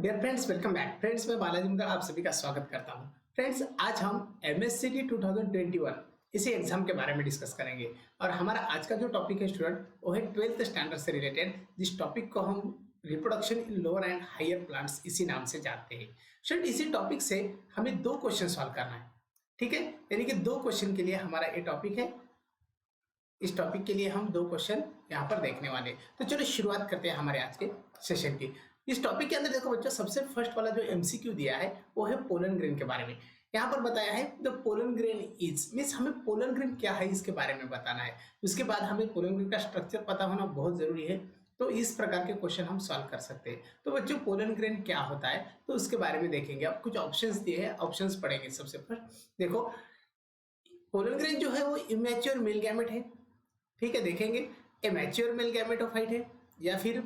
Dear friends, welcome back. Friends, मैं बालाजी मुंगा आप सभी का स्वागत करता हूं। फ्रेंड्स, आज हम एमएससीटी 2021 इसी एग्जाम के बारे में डिस्कस करेंगे और हमारा आज का जो टॉपिक है स्टूडेंट, वो है 12th स्टैंडर्ड से रिलेटेड। जिस टॉपिक को हम reproduction in lower and higher plants इसी नाम से जानते हैं। स्टूडेंट, इसी टॉपिक से हमें दो क्वेश्चन सॉल्व करना है, ठीक है। यानी कि दो क्वेश्चन के लिए हमारा ये टॉपिक है। इस टॉपिक के लिए हम दो क्वेश्चन यहाँ पर देखने वाले। तो चलो शुरुआत करते हैं हमारे आज के सेशन की। इस टॉपिक के अंदर देखो बच्चों, सबसे फर्स्ट वाला जो एमसीक्यू दिया है वो है पोलन ग्रेन के बारे में। यहाँ पर बताया है the pollen grain is, means हमें पोलन ग्रेन क्या है इसके बारे में बताना है। उसके बाद हमें पोलन ग्रेन का स्ट्रक्चर पता होना बहुत जरूरी है। तो इस प्रकार के क्वेश्चन हम सॉल्व कर सकते हैं। तो बच्चों, पोलन ग्रेन क्या होता है तो उसके बारे में देखेंगे। अब कुछ ऑप्शंस दिए हैं, ऑप्शंस पढ़ेंगे। सबसे फर्स्ट देखो, पोलन ग्रेन जो है वो इमेच्योर मेल गैमेट है, ठीक है। देखेंगे ए मैच्योर मेल गैमेटोफाइट है या फिर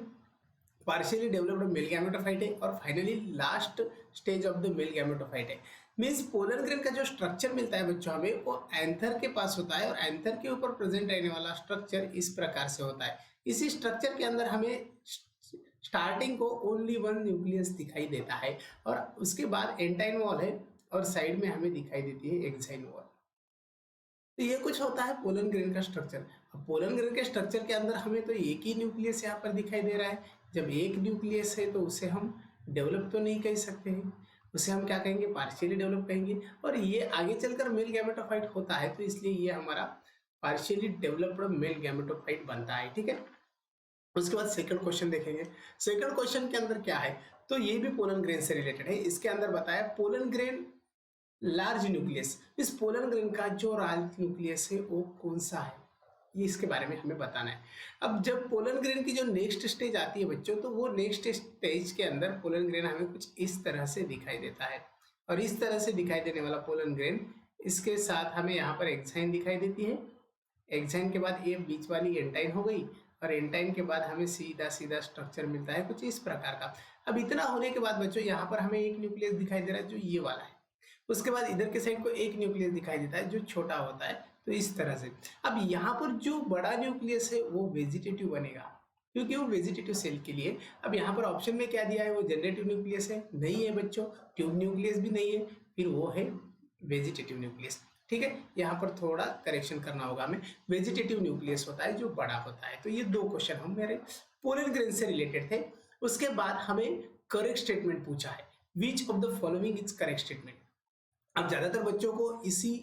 पार्शियली डेवलप्ड मेल गैमेटोफाइट है और finally last stage of the male gametophyte है। मींस पोलन ग्रेन का जो स्ट्रक्चर मिलता है बच्चों हमें, वो एंथर के पास होता है और एंथर के ऊपर प्रेजेंट रहने वाला स्ट्रक्चर इस प्रकार से होता है। इसी स्ट्रक्चर के अंदर हमें स्टार्टिंग को ओनली वन न्यूक्लियस दिखाई देता है और उसके बाद एंटाइन वॉल है और साइड में हमें दिखाई देती है एक्साइन वॉल। तो ये कुछ होता है पोलन ग्रेन का स्ट्रक्चर। अब पोलन ग्रेन के स्ट्रक्चर के अंदर हमें तो एक ही न्यूक्लियस यहाँ पर दिखाई दे रहा है। जब एक न्यूक्लियस है तो उसे हम डेवलप तो नहीं कह सकते हैं, उसे हम क्या कहेंगे, पार्शियली डेवलप कहेंगे। और ये आगे चलकर मेल गैमेटोफाइट होता है, तो इसलिए ये हमारा पार्शियली डेवलप्ड मेल गैमेटोफाइट बनता है, ठीक है। उसके बाद सेकंड क्वेश्चन देखेंगे। सेकंड क्वेश्चन के अंदर क्या है, तो ये भी पोलन ग्रेन से रिलेटेड है। इसके अंदर बताया पोलन ग्रेन लार्ज न्यूक्लियस, इस पोलन ग्रेन का जो लार्ज न्यूक्लियस है वो कौन सा है, ये इसके बारे में हमें बताना है। अब जब पोलन ग्रेन की जो नेक्स्ट स्टेज आती है बच्चों, तो वो नेक्स्ट स्टेज के अंदर पोलन ग्रेन हमें कुछ इस तरह से दिखाई देता है। और इस तरह से दिखाई देने वाला पोलन ग्रेन, इसके साथ हमें यहाँ पर एक्साइन दिखाई देती है। एक्साइन के बाद ये बीच वाली एंटाइन हो गई और एंटाइन के बाद हमें सीधा सीधा स्ट्रक्चर मिलता है कुछ इस प्रकार का। अब इतना होने के बाद बच्चों, यहाँ पर हमें एक न्यूक्लियस दिखाई दे रहा है जो ये वाला है। उसके बाद इधर के साइड को एक न्यूक्लियस दिखाई देता है जो छोटा होता है, तो इस तरह से। अब यहाँ पर जो बड़ा न्यूक्लियस है वो वेजिटेटिव बनेगा, क्योंकि वो वेजिटेटिव सेल के लिए। अब यहाँ पर ऑप्शन में क्या दिया है, वो जनरेटिव न्यूक्लियस है, नहीं है बच्चों। ट्यूब न्यूक्लियस भी नहीं है, फिर वो है वेजिटेटिव न्यूक्लियस, ठीक है। यहाँ पर थोड़ा करेक्शन करना होगा हमें, वेजिटेटिव न्यूक्लियस होता है जो बड़ा होता है। तो ये दो क्वेश्चन हम मेरे पोलन ग्रेन से रिलेटेड थे। उसके बाद हमें करेक्ट स्टेटमेंट पूछा है, विच of the following is correct statement. अब ज्यादातर बच्चों को इसी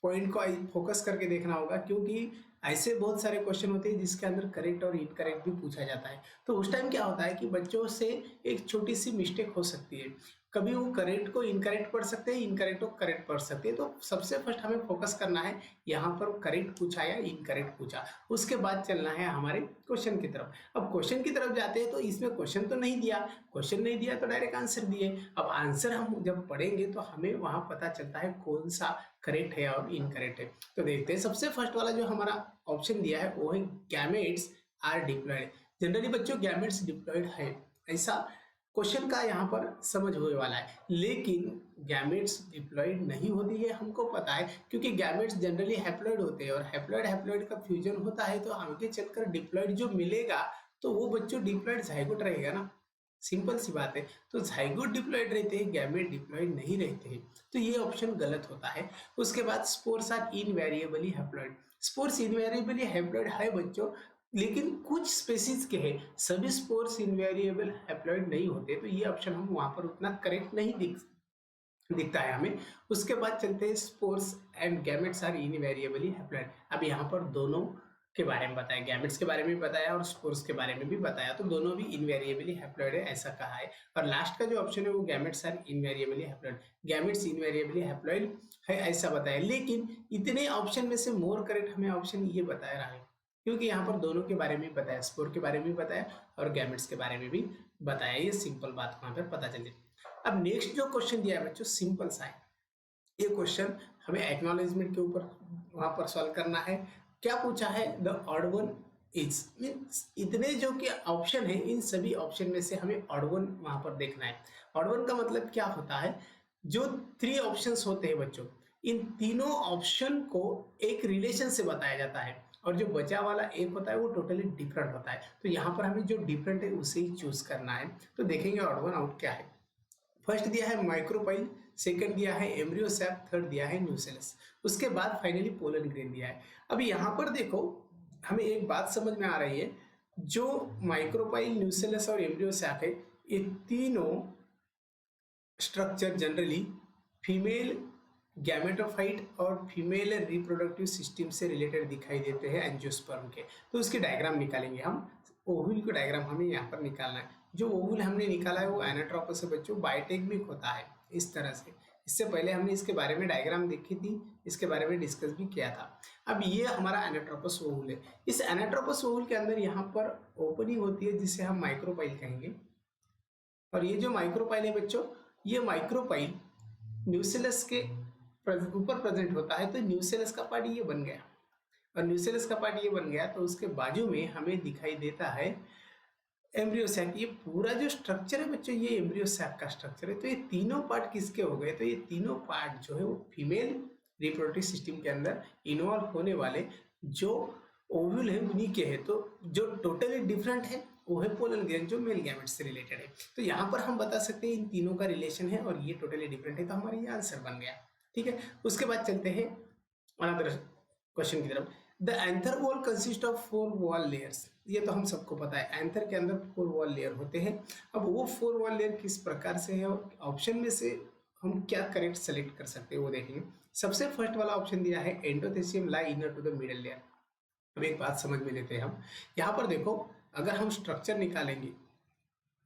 पॉइंट को फोकस करके देखना होगा, क्योंकि ऐसे बहुत सारे क्वेश्चन होते हैं जिसके अंदर करेक्ट और इनकरेक्ट भी पूछा जाता है। तो उस टाइम क्या होता है कि बच्चों से एक छोटी सी मिस्टेक हो सकती है, कभी वो करेक्ट को इनकरेक्ट पढ़ सकते हैं, इनकरेक्ट को करेक्ट पढ़ सकते हैं। तो सबसे फर्स्ट हमें फोकस करना है यहाँ पर करेक्ट पूछा या इनकरेक्ट पूछा, उसके बाद चलना है हमारे क्वेश्चन की तरफ। अब क्वेश्चन की तरफ जाते हैं तो इसमें क्वेश्चन तो नहीं दिया, क्वेश्चन नहीं दिया तो डायरेक्ट आंसर दिए। अब आंसर हम जब पढ़ेंगे तो हमें वहां पता चलता है कौन सा करेक्ट है और इनकरेक्ट है। तो देखते हैं, सबसे फर्स्ट वाला जो हमारा ऑप्शन दिया है वो है गैमेट्स आर डिप्लॉयड। जनरली बच्चों गैमेट्स डिप्लॉयड है, ऐसा क्वेश्चन का यहाँ पर समझ होने वाला है। लेकिन गैमेट्स डिप्लॉयड नहीं होती है, हमको पता है, क्योंकि गैमेट्स जनरली हैप्लॉयड होते हैं और हैप्लॉयड हैप्लॉयड का फ्यूजन होता है, तो आगे चलकर डिप्लॉयड जो मिलेगा तो वो बच्चों डिप्लॉयड जाइगोट रहेगा ना, सिंपल सी बात है। तो जाइगोट डिप्लॉयड रहते हैं, गैमेट डिप्लॉयड नहीं रहते हैं, तो ये ऑप्शन गलत होता है। उसके बाद spores are invariably haploid. Spores invariably haploid है बच्चों, लेकिन कुछ स्पेसीज के हैं, सभी स्पोर्स इनवेरिएबल हैप्लॉयड नहीं होते, तो ये ऑप्शन हम वहां पर उतना करेक्ट नहीं दिखता है हमें। उसके बाद चलते हैं spores and gametes are invariably haploid. अब यहाँ पर दोनों के बारे में बताया, गैमेट्स के बारे में भी बताया और स्पोर्स के बारे में भी बताया, तो दोनों भी इनवेरिएबली हैप्लॉयड है ऐसा कहा है। और लास्ट का जो ऑप्शन है वो gametes are invariably haploid, gametes invariably haploid है ऐसा बताया। लेकिन इतने ऑप्शन में से मोर करेक्ट हमें ऑप्शन ये बताया रहा है, क्योंकि यहाँ पर दोनों के बारे में बताया, स्पोर के बारे में भी बताया और गैमेट्स के बारे में भी बताया। ये सिंपल बात वहां पर पता चल जाए। अब नेक्स्ट जो क्वेश्चन दिया है बच्चों, सिंपल सा है ये क्वेश्चन, हमें एक्नॉलेजमेंट के ऊपर वहां पर सॉल्व करना है। क्या पूछा है, the odd one is, means इतने जो कि ऑप्शन है इन सभी ऑप्शन में से हमें ऑड वन वहां पर देखना है। ऑड वन का मतलब क्या होता है, जो 3 ऑप्शंस होते हैं बच्चों, इन तीनों ऑप्शन को एक रिलेशन से बताया जाता है और जो बचा वाला एक होता है वो टोटली डिफरेंट होता है। तो यहाँ पर हमें जो डिफरेंट है उसे ही चूज करना है। तो देखेंगे ऑड वन आउट क्या है। फर्स्ट दिया है माइक्रोपाइल, सेकंड दिया है एम्ब्रियो सैक, थर्ड दिया है न्यूसेलस, उसके बाद फाइनली पोलन ग्रेन दिया है। अब यहाँ पर देखो हमें एक बात समझ में आ रही है, जो माइक्रोपाइल, न्यूसेलस और एम्ब्रियो सैक है, ये तीनों स्ट्रक्चर जनरली फीमेल गैमेटोफाइट और फीमेल रिप्रोडक्टिव सिस्टम से रिलेटेड दिखाई देते हैं एंजियोस्पर्म के। तो उसकी डायग्राम निकालेंगे हम। ओव्यूल की डायग्राम हमें यहाँ पर निकालना है। जो ओव्यूल हमने निकाला है वो एनाट्रोपस से बच्चों बायोटेक्निक होता है इस तरह से। इससे पहले हमने इसके बारे में डायग्राम देखी थी, इसके बारे में डिस्कस भी किया था। अब ये हमारा एनाट्रोपस ओव्यूल है। इस एनाट्रोपस ओव्यूल के अंदर यहाँ पर ओपनिंग होती है जिसे हम माइक्रोपाइल कहेंगे। और ये जो माइक्रोपाइल है बच्चों, ये माइक्रोपाइल न्यूसेलस के ऊपर प्रेजेंट होता है। तो न्यूसेलस का पार्ट ये बन गया, और न्यूसेलस का पार्ट ये बन गया तो उसके बाजू में हमें दिखाई देता है एम्ब्रियो सैक। ये पूरा जो स्ट्रक्चर है बच्चों, ये एम्ब्रियो सैक का स्ट्रक्चर है। तो ये तीनों पार्ट किसके हो गए? तो ये तीनों पार्ट जो है वो फीमेल रिप्रोडक्टिव सिस्टम के अंदर इन्वॉल्व होने वाले जो ओव्यूल है उन्हीं के है। तो जो टोटली डिफरेंट है वो है पोलन ग्रेन, जो मेल गैमेट से रिलेटेड है। तो यहाँ पर हम बता सकते हैं इन तीनों का रिलेशन है और ये टोटली डिफरेंट है। तो हमारा ये आंसर बन गया। ठीक है, उसके बाद चलते हैं अनदर क्वेश्चन की तरफ। The anther wall consist of 4 wall layers. ये तो हम सबको पता है, एंथर के अंदर 4 वॉल लेयर होते हैं। अब वो 4 वॉल लेयर किस प्रकार से है और ऑप्शन में से हम क्या करेक्ट सेलेक्ट कर सकते हैं वो देखेंगे। सबसे फर्स्ट वाला ऑप्शन दिया है endothecium lie inner to the middle layer. अब एक बात समझ में लेते हैं हम। यहाँ पर देखो, अगर हम स्ट्रक्चर निकालेंगे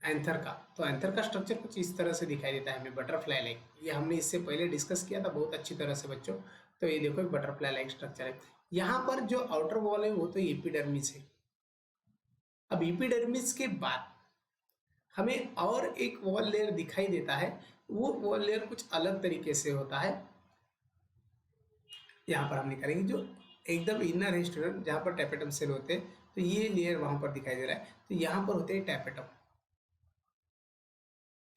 एंथर का, तो एंथर का स्ट्रक्चर कुछ इस तरह से दिखाई देता है हमें, बटरफ्लाई लाइक। ये हमने इससे पहले डिस्कस किया था बहुत अच्छी तरह से बच्चों। तो ये देखो एक बटरफ्लाई लाइक स्ट्रक्चर है। यहाँ पर जो आउटर वॉल है वो तो एपिडर्मिस है। अब एपिडर्मिस के बाद हमें और एक वॉल लेयर दिखाई देता है। वो वॉल लेयर कुछ अलग तरीके से होता है। यहाँ पर हम निकालेंगे जो एकदम इनर है स्टूडेंट, जहाँ पर टैपेटम सेल होते हैं। तो ये लेयर वहां पर दिखाई दे रहा है। तो यहाँ पर होते हैं टैपेटम।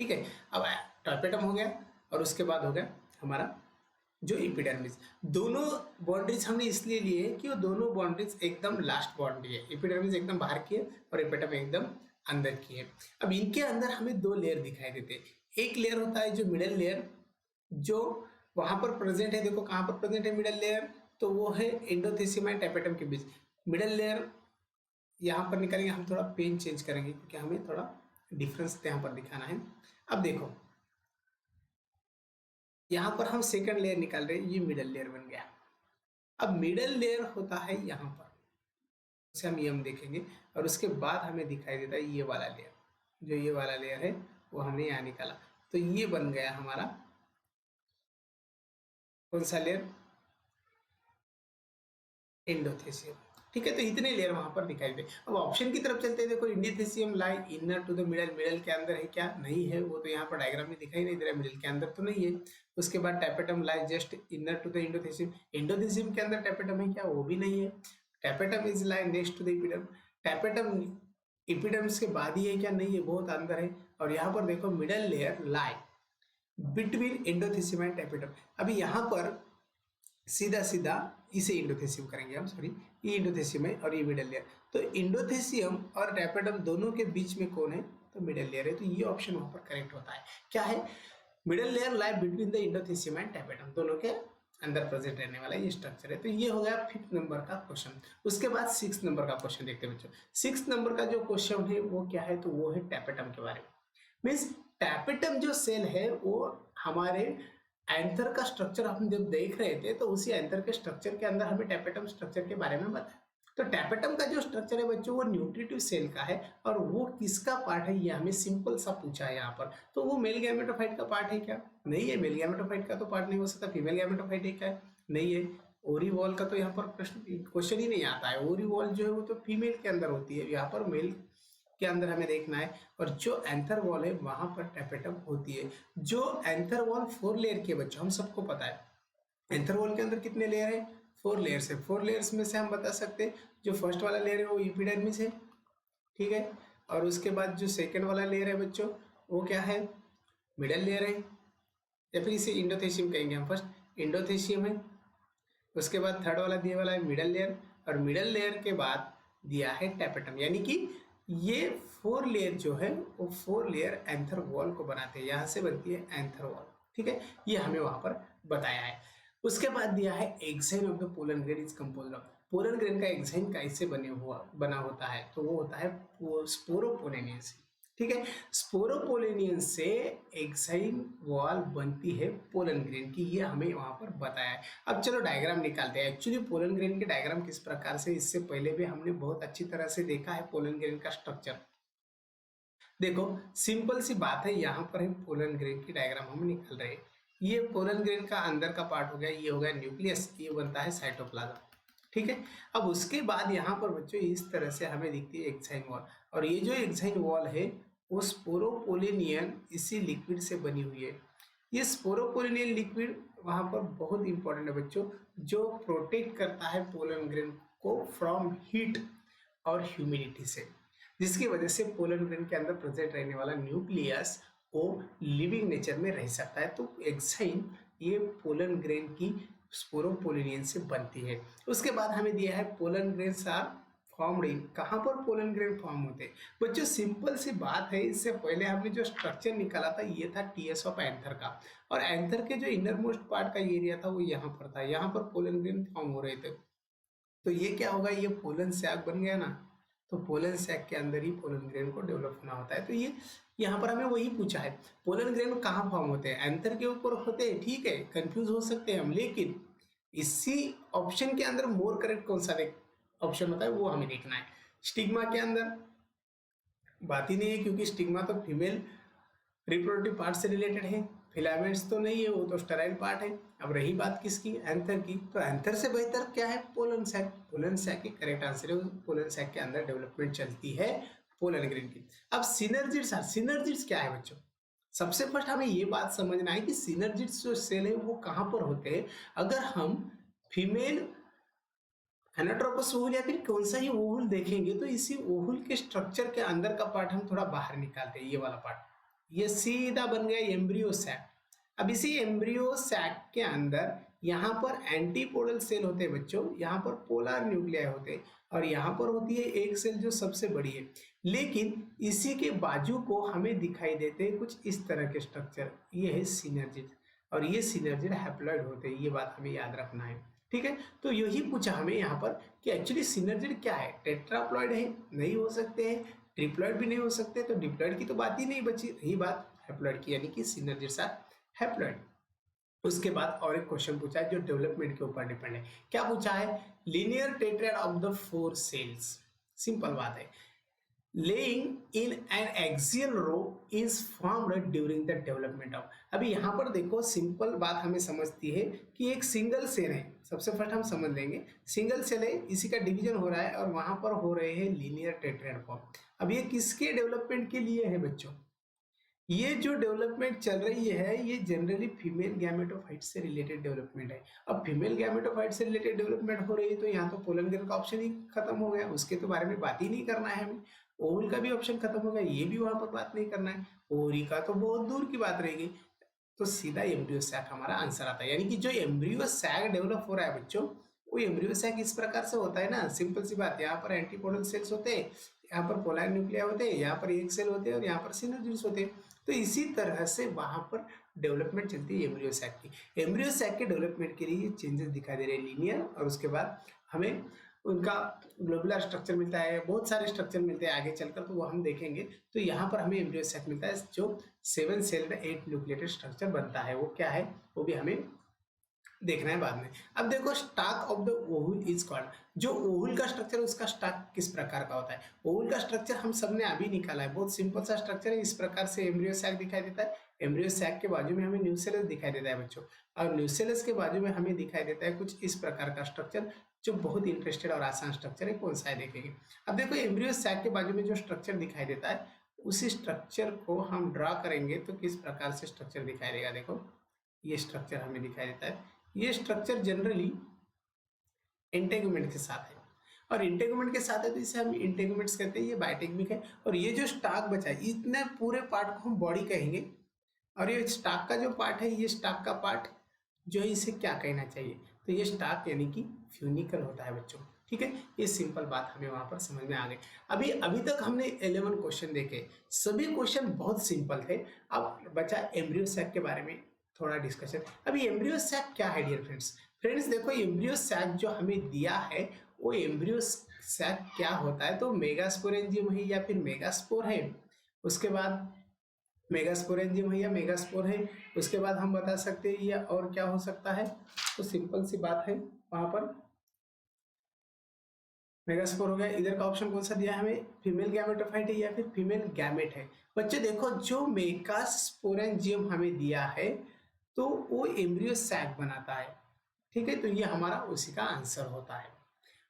ठीक है, अब टैपेटम हो गया और उसके बाद हो गया हमारा जो एपिडर्मिस। दोनों बाउंड्रीज हमने इसलिए लिए कि वो दोनों बाउंड्रीज एकदम लास्ट बाउंड्री है। एपिडर्मिस एकदम बाहर की है और एपिडर्म एकदम अंदर की है। अब इनके अंदर हमें 2 लेयर दिखाई देते हैं। एक लेयर होता है जो मिडल लेयर, जो वहां पर प्रेजेंट है। देखो कहाँ पर प्रेजेंट है मिडल लेयर, तो वो है एंडोथेसियम एंड टैपेटम के बीच। मिडल लेयर यहाँ पर निकालेंगे हम, थोड़ा पेन चेंज करेंगे क्योंकि हमें थोड़ा डिफरेंस यहाँ पर दिखाना है। अब देखो यहाँ पर हम सेकंड लेयर निकाल रहे हैं, ये मिडल लेयर बन गया। अब मिडल लेयर होता है यहाँ पर, उसे हम ये देखेंगे। और उसके बाद हमें दिखाई देता है ये वाला लेयर, जो ये वाला लेयर है वो हमने यहाँ निकाला। तो ये बन गया हमारा कौन सा लेयर? एंडोथेसियम। ठीक है, तो इतने लेयर वहां पर दिखाई दे। अब ऑप्शन की तरफ चलते हैं। देखो endothecium lie inner to the middle, middle के अंदर है क्या? नहीं है, वो तो यहाँ पर डायग्राम में दिखाई नहीं दे रहा है, मिडल के अंदर तो नहीं है। उसके बाद tapetum lie just inner to the endothecium, endothecium के अंदर टैपेटम है क्या? वो भी नहीं है। Tapetum is lie next to the epiderm, tapetum epiderms के बाद ही है क्या? नहीं है, बहुत अंदर है। और यहाँ पर देखो middle layer lie between endothecium and tapetum. अभी यहाँ पर सीधा सीधा इसे इंडोथेसियम करेंगे हम, सॉरी ये इंडोथेसियम है और ये मिडल लेयर। तो इंडोथेसियम और टैपेटम दोनों के बीच में कौन है? तो मिडल लेयर है। तो ये ऑप्शन वहां पर करेक्ट होता है। क्या है? Middle layer lie between the endothecium and tapetum, दोनों के अंदर प्रेजेंट रहने वाला ये स्ट्रक्चर है। तो ये हो गया 5th नंबर का क्वेश्चन। उसके बाद 6th नंबर का क्वेश्चन देखते हैं बच्चों। 6th नंबर का जो क्वेश्चन है वो क्या है? तो वो है टैपेटम के बारे में। मीन्स टैपेटम जो सेल है वो हमारे एंथर का स्ट्रक्चर हम जब देख रहे थे, तो उसी एंथर के स्ट्रक्चर के अंदर हमें टैपेटम स्ट्रक्चर के बारे में बताया। तो टैपेटम का जो स्ट्रक्चर है बच्चों वो न्यूट्रिटिव सेल का है। और वो किसका पार्ट है ये हमें सिंपल सा पूछा है यहाँ पर। तो वो मेल गैमेटोफाइट का पार्ट है क्या? नहीं है, मेल गैमेटोफाइट का तो पार्ट नहीं हो सकता। फीमेल गैमेटोफाइट है क्या? नहीं है। ओरी वॉल का तो यहाँ पर प्रश्न क्वेश्चन ही नहीं आता है। ओरी वॉल जो है वो तो फीमेल के अंदर होती है, यहाँ पर मेल के अंदर हमें देखना है। और जो एंथर वॉल है वहां पर टैपेटम होती है। जो एंथर वॉल 4 लेयर की है बच्चों, हम सबको पता है एंथर वॉल के अंदर कितने लेयर है? 4 लेयर्स है। 4 लेयर्स में से हम बता सकते हैं जो फर्स्ट वाला लेयर है वो एपिडर्मिस है। ठीक है, और उसके बाद जो सेकंड वाला लेयर है बच्चों वो क्या है? मिडल लेयर है, या फिर इसे इंडोथेसियम कहेंगे हम। फर्स्ट इंडोथेसियम है, उसके बाद थर्ड वाला दिए वाला है मिडल लेयर, और मिडल लेयर के बाद दिया है टैपेटम, यानी कि ये 4 लेयर जो है वो 4 लेयर एंथर वॉल को बनाते हैं, यहाँ से बनती है एंथर वॉल। ठीक है, ये हमें वहां पर बताया है। उसके बाद दिया है exine of the pollen grain is composed of. Pollen grain का एक्साइन कैसे बना होता है, तो वो होता है स्पोरोपोलेनियन से। ठीक है, स्पोरोपोलेनियन से एक्साइन वॉल बनती है पोलन ग्रेन की, ये हमें वहां पर बताया है। अब चलो डायग्राम निकालते हैं। एक्चुअली पोलन ग्रेन के डायग्राम किस प्रकार से, इससे पहले भी हमने बहुत अच्छी तरह से देखा है पोलन ग्रेन का स्ट्रक्चर। देखो सिंपल सी बात है, यहाँ पर है पोलन ग्रेन की डायग्राम हम निकाल रहे हैं। ये पोलन ग्रेन का अंदर का पार्ट हो गया, ये हो गया न्यूक्लियस, ये बनता है साइटोप्लाज्म। ठीक है, अब उसके बाद यहाँ पर बच्चों इस तरह से हमें दिखती है एक्साइन वॉल, और ये जो एक्साइन वॉल है वो स्पोरोपोलिनियन इसी लिक्विड से बनी हुई है। ये स्पोरोपोलिनियन लिक्विड वहाँ पर बहुत इंपॉर्टेंट है बच्चों, जो प्रोटेक्ट करता है पोलन ग्रेन को फ्रॉम हीट और ह्यूमिडिटी से, जिसकी वजह से पोलन ग्रेन के अंदर प्रेजेंट रहने वाला न्यूक्लियस वो लिविंग नेचर में रह सकता है। तो एक्साइन ये पोलन ग्रेन की स्पोरोपोलिनियन से बनती है। उसके बाद हमें दिया है pollen grains are formed in, कहाँ पर पोलन ग्रेन फॉर्म होते हैं बच्चों, सिंपल सी बात है। इससे पहले हमने जो स्ट्रक्चर निकाला था ये था टीएस ऑफ एंथर का, और एंथर के जो इनर मोस्ट पार्ट का एरिया था वो यहाँ पर था, यहाँ पर पोलन ग्रेन फॉर्म हो रहे थे। तो ये क्या होगा, ये पोलन सैक बन गया ना, तो पोलन सैक के अंदर ही पोलन ग्रेन को डेवलप होना होता है। तो ये यहाँ पर हमें वही पूछा है, पोलन ग्रेन कहाँ फॉर्म होते हैं, एंथर के ऊपर होते हैं। ठीक है, कंफ्यूज हो सकते हैं हम, लेकिन इसी ऑप्शन के अंदर मोर करेक्ट कौन सा ऑप्शन होता है वो हमें देखना है। स्टिग्मा के अंदर बात ही नहीं है, क्योंकि स्टिग्मा तो फीमेल रिप्रोडक्टिव पार्ट से रिलेटेड है, फिलामेंट्स तो नहीं है, वो तो स्टेराइल पार्ट है। अब रही बात किसकी, एंथर की, तो एंथर से बेहतर क्या है, पोलन सैक। पोलन सैक की करेक्ट आंसर है, पोलन सैक के अंदर डेवलपमेंट चलती है पोलन ग्रेन की। अब सिनर्जिड्स, सिनर्जिड्स क्या है बच्चों, सबसे फर्स्ट हमें ये बात समझना है कि सिनर्जिड्स जो सेल है वो कहाँ पर होते हैं। अगर हम फीमेल एनाट्रोपस ओवुल या फिर कौन सा ही ओवुल देखेंगे, तो इसी ओवुल के स्ट्रक्चर के अंदर का पार्ट हम थोड़ा बाहर निकालते हैं, ये वाला पार्ट, ये सीधा बन गया एम्ब्रियो सैक। अब इसी एम्ब्रियो सैक के अंदर यहाँ पर एंटीपोडल सेल होते हैं बच्चों, यहाँ पर पोलर न्यूक्लियाई होते हैं, और यहाँ पर होती है एक सेल जो सबसे बड़ी है। लेकिन इसी के बाजू को हमें दिखाई देते हैं कुछ इस तरह के स्ट्रक्चर, ये है सिनर्जिड, और ये सिनर्जिड हैप्लॉइड होते हैं, ये बात हमें याद रखना है। ठीक है, तो यही पूछा हमें यहाँ पर कि एक्चुअली सिनर्जिड क्या है, टेट्राप्लॉइड है, नहीं हो सकते हैं, ट्रिप्लॉइड भी नहीं हो सकते, तो डिप्लॉइड की तो बात ही नहीं बची, रही बात हैप्लॉइड की, यानी कि सिनर्जिड्स आर हैप्लॉइड। उसके बाद और एक क्वेश्चन पूछा है जो डेवलपमेंट के ऊपर डिपेंड है। क्या पूछा है, linear tetrad of the 4 cells. Simple बात है, laying in an axial row is formed during the development of। अभी यहाँ पर देखो सिंपल बात हमें समझती है कि एक सिंगल सेल है, सबसे फर्स्ट हम समझ लेंगे सिंगल सेल है, इसी का डिवीजन हो रहा है और वहां पर हो रहे हैं लीनियर टेट्राड फॉर्म। अब ये किसके डेवलपमेंट के लिए है बच्चों, ये जो डेवलपमेंट चल रही है ये जनरली फीमेल गैमेटोफाइट से रिलेटेड डेवलपमेंट है। अब फीमेल गैमेटोफाइट से रिलेटेड डेवलपमेंट हो रही है तो यहाँ तो पोलन ग्रेन का ऑप्शन ही खत्म हो गया, उसके तो बारे में बात ही नहीं करना है हमें। ओवल का भी ऑप्शन खत्म हो गया, ये भी वहां पर बात नहीं करना है, ओवरी का तो बहुत दूर की बात रहेगी। तो सीधा एम्ब्रियो सैक हमारा आंसर आता है, यानी कि जो एम्ब्रियो सैक डेवलप हो रहा है बच्चों, वो एम्ब्रियो सैक इस प्रकार से होता है ना, सिंपल सी बात, यहाँ पर एंटीपोडल सेल्स होते हैं, यहाँ पर पोलर न्यूक्लिया होते हैं, यहाँ पर एक सेल होते हैं और यहाँ पर सिनर्जिड्स होते हैं। तो इसी तरह से वहां पर डेवलपमेंट चलती है एम्ब्रियो सैक की। एम्ब्रियो सैक के डेवलपमेंट के लिए चेंजेस दिखाई दे रहे हैं लीनियर, और उसके बाद हमें उनका ग्लोबुलर स्ट्रक्चर मिलता है, बहुत सारे स्ट्रक्चर मिलते हैं आगे चलकर, तो वो हम देखेंगे। तो यहाँ पर हमें एम्ब्रियो सैक मिलता है जो 7 सेल्ड 8 न्यूक्लिएटेड स्ट्रक्चर बनता है, वो क्या है वो भी हमें देखना है बाद में। अब देखो stalk of the ovule is called, जो ओवुल का स्ट्रक्चर है उसका स्टाक किस प्रकार का होता है। ओवुल का स्ट्रक्चर हम सबने अभी निकाला है, बहुत सिंपल सा स्ट्रक्चर है, इस प्रकार से एम्ब्रियो सैक दिखाई देता है। एम्ब्रियो सैक के बाजू में हमें न्यूसेलस दिखाई देता है बच्चों, और न्यूसेलस के बाजू में हमें दिखाई देता है कुछ इस प्रकार का स्ट्रक्चर, जो बहुत इंटरेस्टेड और आसान स्ट्रक्चर है, कौन सा है देखेंगे। अब देखो एम्ब्रियो सैक के बाजू में जो स्ट्रक्चर दिखाई देता है, उसी स्ट्रक्चर को हम ड्रा करेंगे तो किस प्रकार से स्ट्रक्चर दिखाई देगा। देखो ये स्ट्रक्चर हमें दिखाई देता है, ये स्ट्रक्चर जनरली इंटेगुमेंट के साथ है, और इंटेगुमेंट के साथ है तो इसे हम इंटेगुमेंट्स कहते हैं, ये बायोटेक्निक है। और ये जो स्टाक बचा है, इतने पूरे पार्ट को हम बॉडी कहेंगे, और ये स्टाक का जो पार्ट है, ये स्टाक का पार्ट जो है इसे क्या कहना चाहिए, तो ये स्टाक यानी कि फ्यूनिकल होता है बच्चों। ठीक है, ये सिंपल बात हमें वहां पर समझ में आ गई। अभी तक हमने 11 क्वेश्चन देखे, सभी क्वेश्चन बहुत सिंपल थे। अब बचा एम्ब्रियो सैक के बारे में थोड़ा डिस्कशन। अभी एम्ब्रियो सैक क्या है डियर फ्रेंड्स? फ्रेंड्स देखो, एम्ब्रियो सैक जो हमें दिया है वो एम्ब्रियो सैक क्या होता है, तो मेगास्पोरेंजियम है या फिर मेगास्पोर है, उसके बाद मेगास्पोरेंजियम है या मेगास्पोर है, उसके बाद हम बता सकते हैं या और क्या हो सकता है। तो सिंपल सी बात है, वहां पर मेगास्पोर हो गया। इधर का ऑप्शन कौन सा दिया है हमें, फीमेल गैमेटोफाइट है या फिर फीमेल गैमेट है। बच्चे देखो, जो मेगास्पोरेंजियम हमें दिया है तो वो एम्ब्रियो सैक बनाता है, ठीक है, तो ये हमारा उसी का आंसर होता है।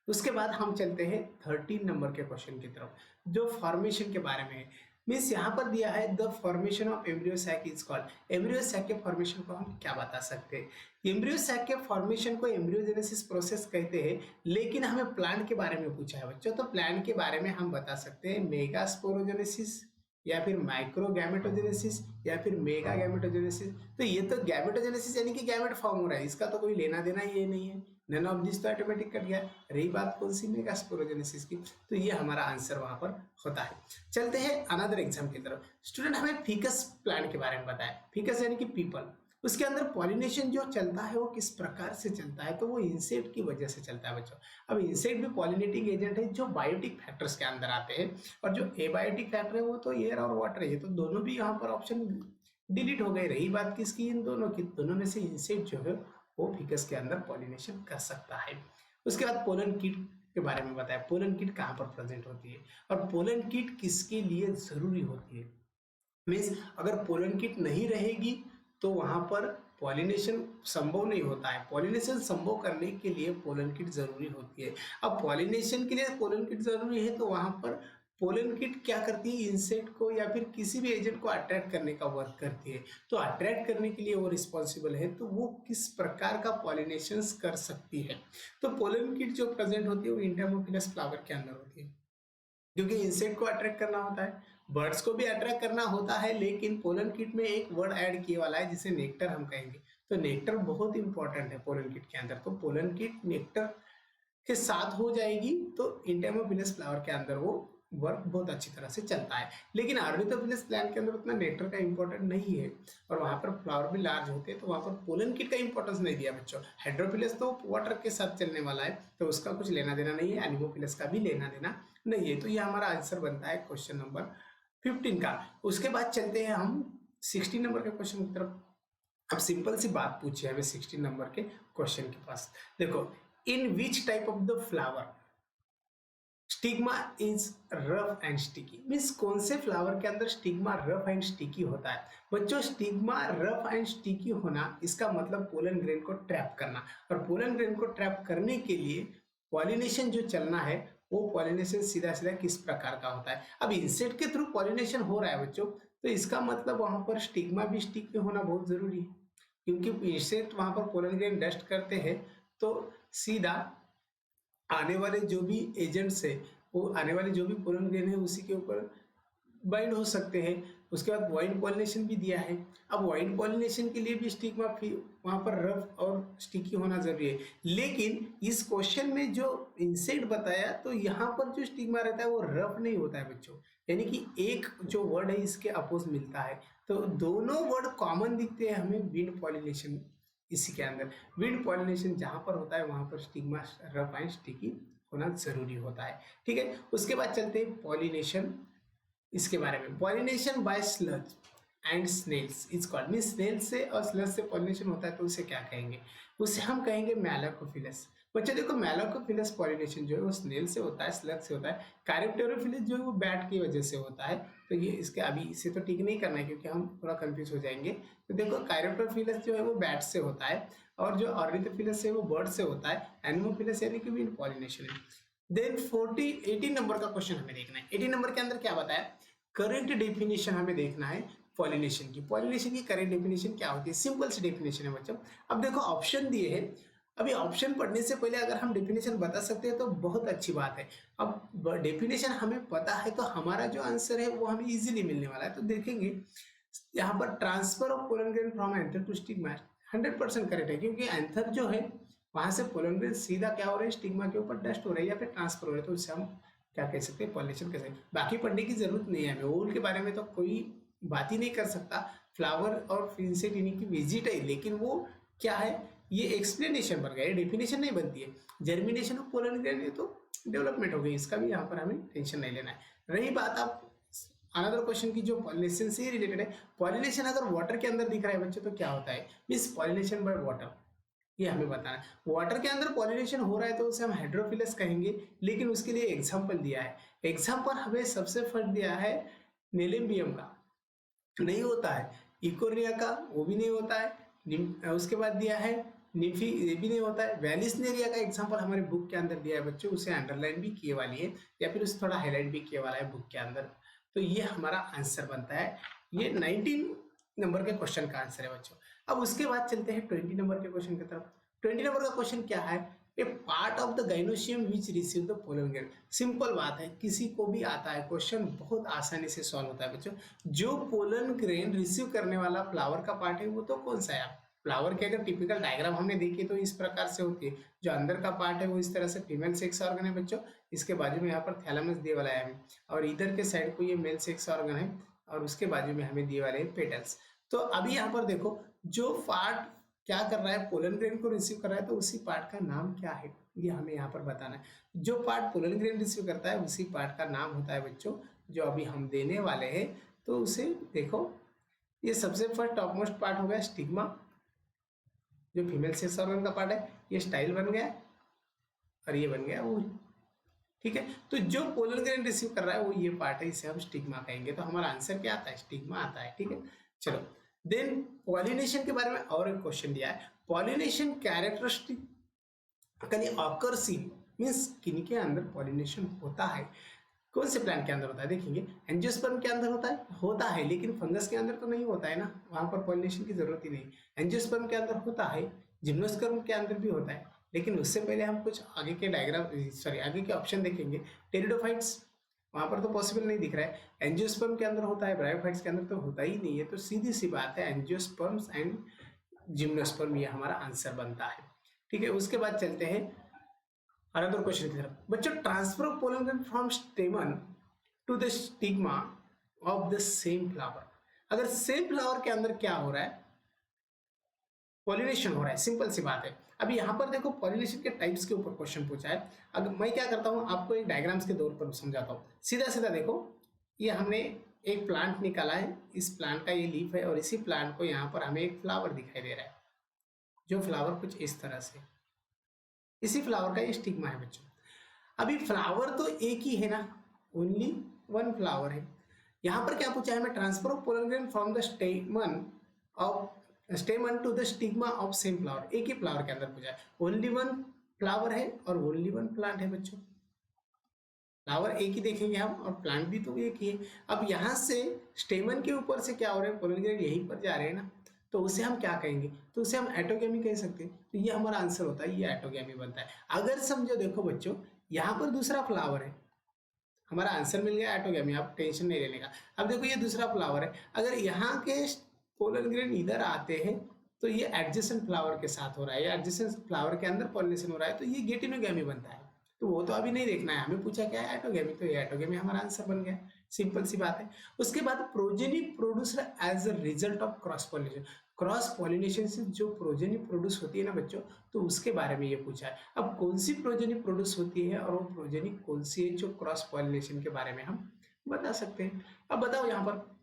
उसके बाद हम चलते हैं 13 नंबर के क्वेश्चन की तरफ, जो फॉर्मेशन के बारे में है। मीन्स यहाँ पर दिया है the formation of embryo sac is called. Embryo sac के फॉर्मेशन को हम क्या बता सकते हैं? एम्ब्रियो सैक के फॉर्मेशन को एम्ब्रियोजेनेसिस प्रोसेस कहते हैं, लेकिन हमें प्लांट के बारे में पूछा है बच्चों, तो प्लांट के बारे में हम बता सकते हैं मेगास्पोरोजेनेसिस या फिर माइक्रो गैमेटोजेनेसिस या फिर मेगा गैमेटोजेनेसिस। तो ये तो गैमेटोजेनेसिस यानी कि गैमेट फॉर्म हो रहा है, इसका तो कोई लेना देना ये नहीं है, नन ऑफ दिस तो ऑटोमेटिक कट गया। रही बात कौन सी, मेगास्पोरोजेनेसिस की, तो ये हमारा आंसर वहां पर होता है। चलते हैं अनदर एग्जाम की तरफ। स्टूडेंट हमें फीकस प्लांट के बारे में बताया, फीकस यानी कि पीपल, उसके अंदर पॉलिनेशन जो चलता है वो किस प्रकार से चलता है, तो वो इंसेक्ट की वजह से चलता है बच्चों। अब इंसेक्ट भी पॉलिनेटिंग एजेंट है जो बायोटिक फैक्टर्स के अंदर आते हैं, और जो एबायोटिक फैक्टर है वो तो एयर और वाटर है, तो दोनों भी यहाँ पर ऑप्शन डिलीट हो गए। रही बात किसकी, इन दोनों की, दोनों में से इंसेक्ट जो है वो फिकस के अंदर पॉलिनेशन कर सकता है। उसके बाद पोलन कीट के बारे में बताया, पोलन कीट कहाँ पर प्रेजेंट होती है और पोलन कीट किसके लिए जरूरी होती है। मीन्स अगर पोलन कीट नहीं रहेगी तो वहां पर पॉलिनेशन संभव नहीं होता है। पॉलिनेशन संभव करने के लिए पोलन किट जरूरी होती है। अब पॉलिनेशन के लिए पोलन किट जरूरी है तो वहां पर पोलन किट क्या करती है, इंसेक्ट को या फिर किसी भी एजेंट को अट्रैक्ट करने का वर्क करती है। तो अट्रैक्ट करने के लिए वो रिस्पॉन्सिबल है, तो वो किस प्रकार का पॉलिनेशन कर सकती है। तो पोलन किट जो प्रेजेंट होती है वो इंटरमोफिलस फ्लावर के अंदर होती है, क्योंकि इंसेक्ट को अट्रैक्ट करना होता है, बर्ड्स को भी अट्रैक्ट करना होता है, लेकिन पोलन किट में एक वर्ड ऐड किए वाला है जिसे नेक्टर हम कहेंगे। तो नेक्टर बहुत इंपॉर्टेंट है पोलन किट के अंदर, तो पोलन किट नेक्टर के साथ हो जाएगी तो इंटरमोफिलस फ्लावर के अंदर वो वर्क बहुत अच्छी तरह से चलता है। लेकिन ऑर्निथोफिलस प्लांट के अंदर उतना नेक्टर का इंपॉर्टेंट नहीं है, और वहां पर फ्लावर भी लार्ज होते हैं, तो वहां पर पोलन किट का इंपॉर्टेंस नहीं दिया बच्चों। हाइड्रोफिलस तो वाटर के साथ चलने वाला है, तो उसका कुछ लेना देना नहीं है, एनिमोफिलस का भी लेना देना नहीं है। तो ये हमारा आंसर बनता है क्वेश्चन नंबर 15 का। उसके बाद चलते हैं हम 16 नंबर के क्वेश्चन की तरफ। अब सिंपल सी बात पूछी है हमें 16 नंबर के क्वेश्चन के पास। देखो, in which type of the flower stigma is rough and sticky. Means कौन से फ्लावर के अंदर स्टिग्मा रफ एंड स्टिकी होता है। बच्चों, स्टिग्मा रफ एंड स्टिकी होना इसका मतलब पोलन ग्रेन को ट्रैप करना, और पोलन ग्रेन को ट्रैप करने के लिए पॉलिनेशन जो चलना है वो पॉलिनेशन सीधा सीधा किस प्रकार का होता है। अब इंसेक्ट के थ्रू पॉलिनेशन हो रहा है बच्चों, तो इसका मतलब वहां पर स्टिग्मा भी स्टिक में होना बहुत जरूरी है, क्योंकि इंसेक्ट वहां पर पोलन ग्रेन डस्ट करते हैं तो सीधा आने वाले जो भी एजेंट्स है, वो आने वाले जो भी पोलन ग्रेन है उसी के ऊपर बाइंड हो सकते हैं। उसके बाद वाइन पॉलिनेशन भी दिया है। अब वाइन पॉलिनेशन के लिए भी स्टिग्मा वहां पर रफ और स्टिकी होना जरूरी है, लेकिन इस क्वेश्चन में जो इंसेक्ट बताया तो यहाँ पर जो स्टिग्मा रहता है वो रफ नहीं होता है बच्चों, यानी कि एक जो वर्ड है इसके अपोज मिलता है, तो दोनों वर्ड कॉमन दिखते हैं हमें विंड पॉलिनेशन। इसी के अंदर विंड पॉलिनेशन जहां पर होता है वहां पर स्टिग्मा रफ एंड स्टिकी होना जरूरी होता है। ठीक है, उसके बाद चलते हैं पॉलिनेशन, इसके बारे में। Pollination by slugs and snails is called. Mean snail से और स्लज से पॉलिनेशन होता है तो उसे क्या कहेंगे, उसे हम कहेंगे मैलाकोफिलस। बच्चे देखो, मैलाकोफिलस पॉलिनेशन जो है वो स्नेल से होता है, स्लग से होता है। काइरोप्टेरोफिलस जो है वो बैट की वजह से होता है, तो ये इसके अभी इसे तो ठीक नहीं करना है क्योंकि हम थोड़ा कंफ्यूज हो जाएंगे। तो देखो, काइरोप्टेरोफिलस जो है वो बैट से होता है, और जो ऑर्निथोफिलस है वो बर्ड से होता है। एनिमोफिलस यानी कि विंड पॉलिनेशन है। देन 18 नंबर का क्वेश्चन हमें देखना है। 18 नंबर के अंदर क्या बताया, करेंट डेफिनेशन हमें देखना है पॉलिनेशन की। पॉलिनेशन की करेंट डेफिनेशन क्या होती है, सिंपल सी डेफिनेशन है बच्चों। अब देखो ऑप्शन दिए हैं, अभी ऑप्शन पढ़ने से पहले अगर हम डेफिनेशन बता सकते हैं तो बहुत अच्छी बात है। अब डेफिनेशन हमें पता है तो हमारा जो आंसर है वो हमें इजीली मिलने वाला है। तो देखेंगे यहाँ पर transfer of pollen grain from anther to stigma 100% correct है, क्योंकि एंथर जो है वहां से पोलन ग्रेन सीधा क्या हो रहा है, स्टिग्मा के ऊपर डस्ट हो रहा है या फिर ट्रांसफर हो रहा है, तो उससे हम क्या कह सकते हैं, पॉलिनेशन कह सकते हैं। बाकी पढ़ने की जरूरत नहीं है हमें, ओल के बारे में तो कोई बात ही नहीं कर सकता। फ्लावर और फिंसेट इन्हीं की विजिट है, लेकिन वो क्या है, ये एक्सप्लेनेशन बन गया, ये डेफिनेशन नहीं बनती है। जर्मिनेशन ऑफ पोलन ग्रेन ये तो डेवलपमेंट हो गई, इसका भी यहाँ पर हमें टेंशन नहीं लेना है। रही बात आप अनदर क्वेश्चन की जो पॉलिनेशन से रिलेटेड है, पॉलिनेशन अगर वाटर के अंदर दिख रहा है बच्चों तो क्या होता है, मीन्स पॉलिनेशन बाय वाटर, ये हमें बताना है। वाटर के अंदर पॉलिनेशन हो रहा है तो उसे हम हाइड्रोफिलस कहेंगे, लेकिन उसके लिए एग्जांपल दिया है। एग्जांपल हमें सबसे फर्स्ट दिया है नेलेम्बियम का, नहीं होता है। इकोरिया का, वो भी नहीं होता है। उसके बाद दिया है निम्फी, ये भी नहीं होता है। वैलिसनेरिया का एग्जांपल हमारे बुक के अंदर दिया है बच्चों, उसे अंडरलाइन भी किए वाली है या फिर उसे थोड़ा हाईलाइट भी किए वाला है बुक के अंदर। तो ये हमारा आंसर बनता है, ये 19 नंबर के क्वेश्चन का आंसर है बच्चों। अब उसके बाद चलते हैं 20 नंबर के क्वेश्चन की तरफ। 20 नंबर का क्वेश्चन क्या है, a part of the gynoecium which receive the pollen grain. Simple बात है, किसी को भी आता है क्वेश्चन, बहुत आसानी से सॉल्व होता है बच्चों। जो पोलन ग्रेन रिसीव करने वाला फ्लावर का पार्ट है वो तो कौन सा है। फ्लावर के अगर टिपिकल डायग्राम हमने देखी तो इस प्रकार से होती है, जो अंदर का पार्ट है वो इस तरह से फीमेल सेक्स ऑर्गन है बच्चों, इसके बाजू में यहाँ पर थैलेमस दिए वाला है हमें, और इधर के साइड को ये मेल सेक्स ऑर्गन है, और उसके बाजू में हमें दिए वाले हैं पेटल्स। तो अभी यहाँ पर देखो, जो पार्ट क्या कर रहा है, पोलन ग्रेन को रिसीव कर रहा है, तो उसी पार्ट का नाम क्या है ये हमें यहाँ पर बताना है। जो पार्ट पोलन ग्रेन रिसीव करता है उसी पार्ट का नाम होता है बच्चों, जो अभी हम देने वाले हैं। तो उसे देखो, ये सबसे फर्स्ट टॉप मोस्ट पार्ट हो गया स्टिग्मा, जो फीमेल सेक्स ऑर्गन का पार्ट है, ये स्टाइल बन गया और ये बन गया ओवरी। ठीक है, तो जो पोलन ग्रेन रिसीव कर रहा है वो ये पार्ट है, इसे हम स्टिग्मा कहेंगे। तो हमारा आंसर क्या आता है, स्टिग्मा आता है। ठीक है, चलो देन पॉलिनेशन के बारे में और एक क्वेश्चन दिया है। Pollination characteristically occurs in, means किनके अंदर पॉलिनेशन होता है, कौन से प्लांट के अंदर होता है, देखेंगे एंजियोस्पर्म के अंदर होता है, लेकिन फंगस के अंदर तो नहीं होता है ना, वहां पर पॉलिनेशन की जरूरत ही नहीं। एंजियोस्पर्म के अंदर होता है, जिम्नोस्पर्म के अंदर भी होता है, लेकिन उससे पहले हम कुछ आगे के आगे के ऑप्शन देखेंगे। टेरिडोफाइट्स, वहां पर तो पॉसिबल नहीं दिख रहा है। एंजियोस्पर्म के अंदर होता है, ब्रायोफाइट्स के अंदर तो होता ही नहीं है, तो सीधी सी बात है एंजियोस्पर्म्स एंड जिम्नोस्पर्म, ये हमारा आंसर बनता है। ठीक है, उसके बाद चलते हैं अनदर क्वेश्चन की तरफ। बच्चों, transfer of pollen grain from stamen to the stigma of the same flower. अगर सेम फ्लावर के अंदर क्या हो रहा है, पॉलिनेशन हो रहा है, सिंपल सी बात है। अभी यहाँ पर देखो, पॉलिनेशन के टाइप्स के ऊपर क्वेश्चन पूछा है। अब मैं क्या करता हूँ, आपको एक डायग्राम्स के तौर पर समझाता हूँ। सीधा सीधा देखो, ये हमने एक प्लांट निकाला है, इस प्लांट का ये लीफ है, और इसी प्लांट को यहाँ पर हमें एक फ्लावर दिखाई दे रहा है, जो फ्लावर कुछ इस तरह से, इसी फ्लावर का ये स्टिग्मा है बच्चों। अभी फ्लावर तो एक ही है ना, ओनली वन फ्लावर है। यहाँ पर क्या पूछा है, मैं transfer of pollen grain from the stamen to the stigma of same flower, एक ही फ्लावर के अंदर पूछा है। ओनली वन फ्लावर है और ओनली वन प्लांट है बच्चों, फ्लावर एक ही देखेंगे हम, और प्लांट भी तो एक ही है। अब यहाँ से स्टेमन के ऊपर से क्या हो रहा है, पोलन ग्रेन यहीं पर जा रहे हैं ना, तो उसे हम क्या कहेंगे, तो उसे हम एटोगेमी कह सकते हैं। तो ये हमारा आंसर होता है, ये एटोगेमी बनता है। अगर समझो, देखो बच्चों, यहाँ पर दूसरा फ्लावर है, हमारा आंसर मिल गया एटोगेमी, आप टेंशन नहीं लेने का। अब देखो, ये दूसरा फ्लावर है, अगर यहाँ के पोलन ग्रेन इधर आते हैं तो ये एडजेसेंट फ्लावर के साथ हो रहा है, या एडजेसेंट फ्लावर के अंदर पॉलिनेशन हो रहा है, तो ये गेटिनोगेमी बनता है। तो वो तो अभी नहीं देखना है, हमें पूछा क्या है, एटोगेमी, तो ये एटोगेमी हमारा आंसर बन गया, सिंपल सी बात है। उसके बाद progeny produced as a result of cross pollination. Cross pollination से जो प्रोजेनी प्रोड्यूस होती है ना बच्चों, तो उसके बारे में ये पूछा है। अब कौन सी प्रोजेनी प्रोड्यूस होती है और वो प्रोजेनी कौन सी है जो क्रॉस पॉलिनेशन के बारे में हम बता सकते हैं। अब बताओ यहाँ पर,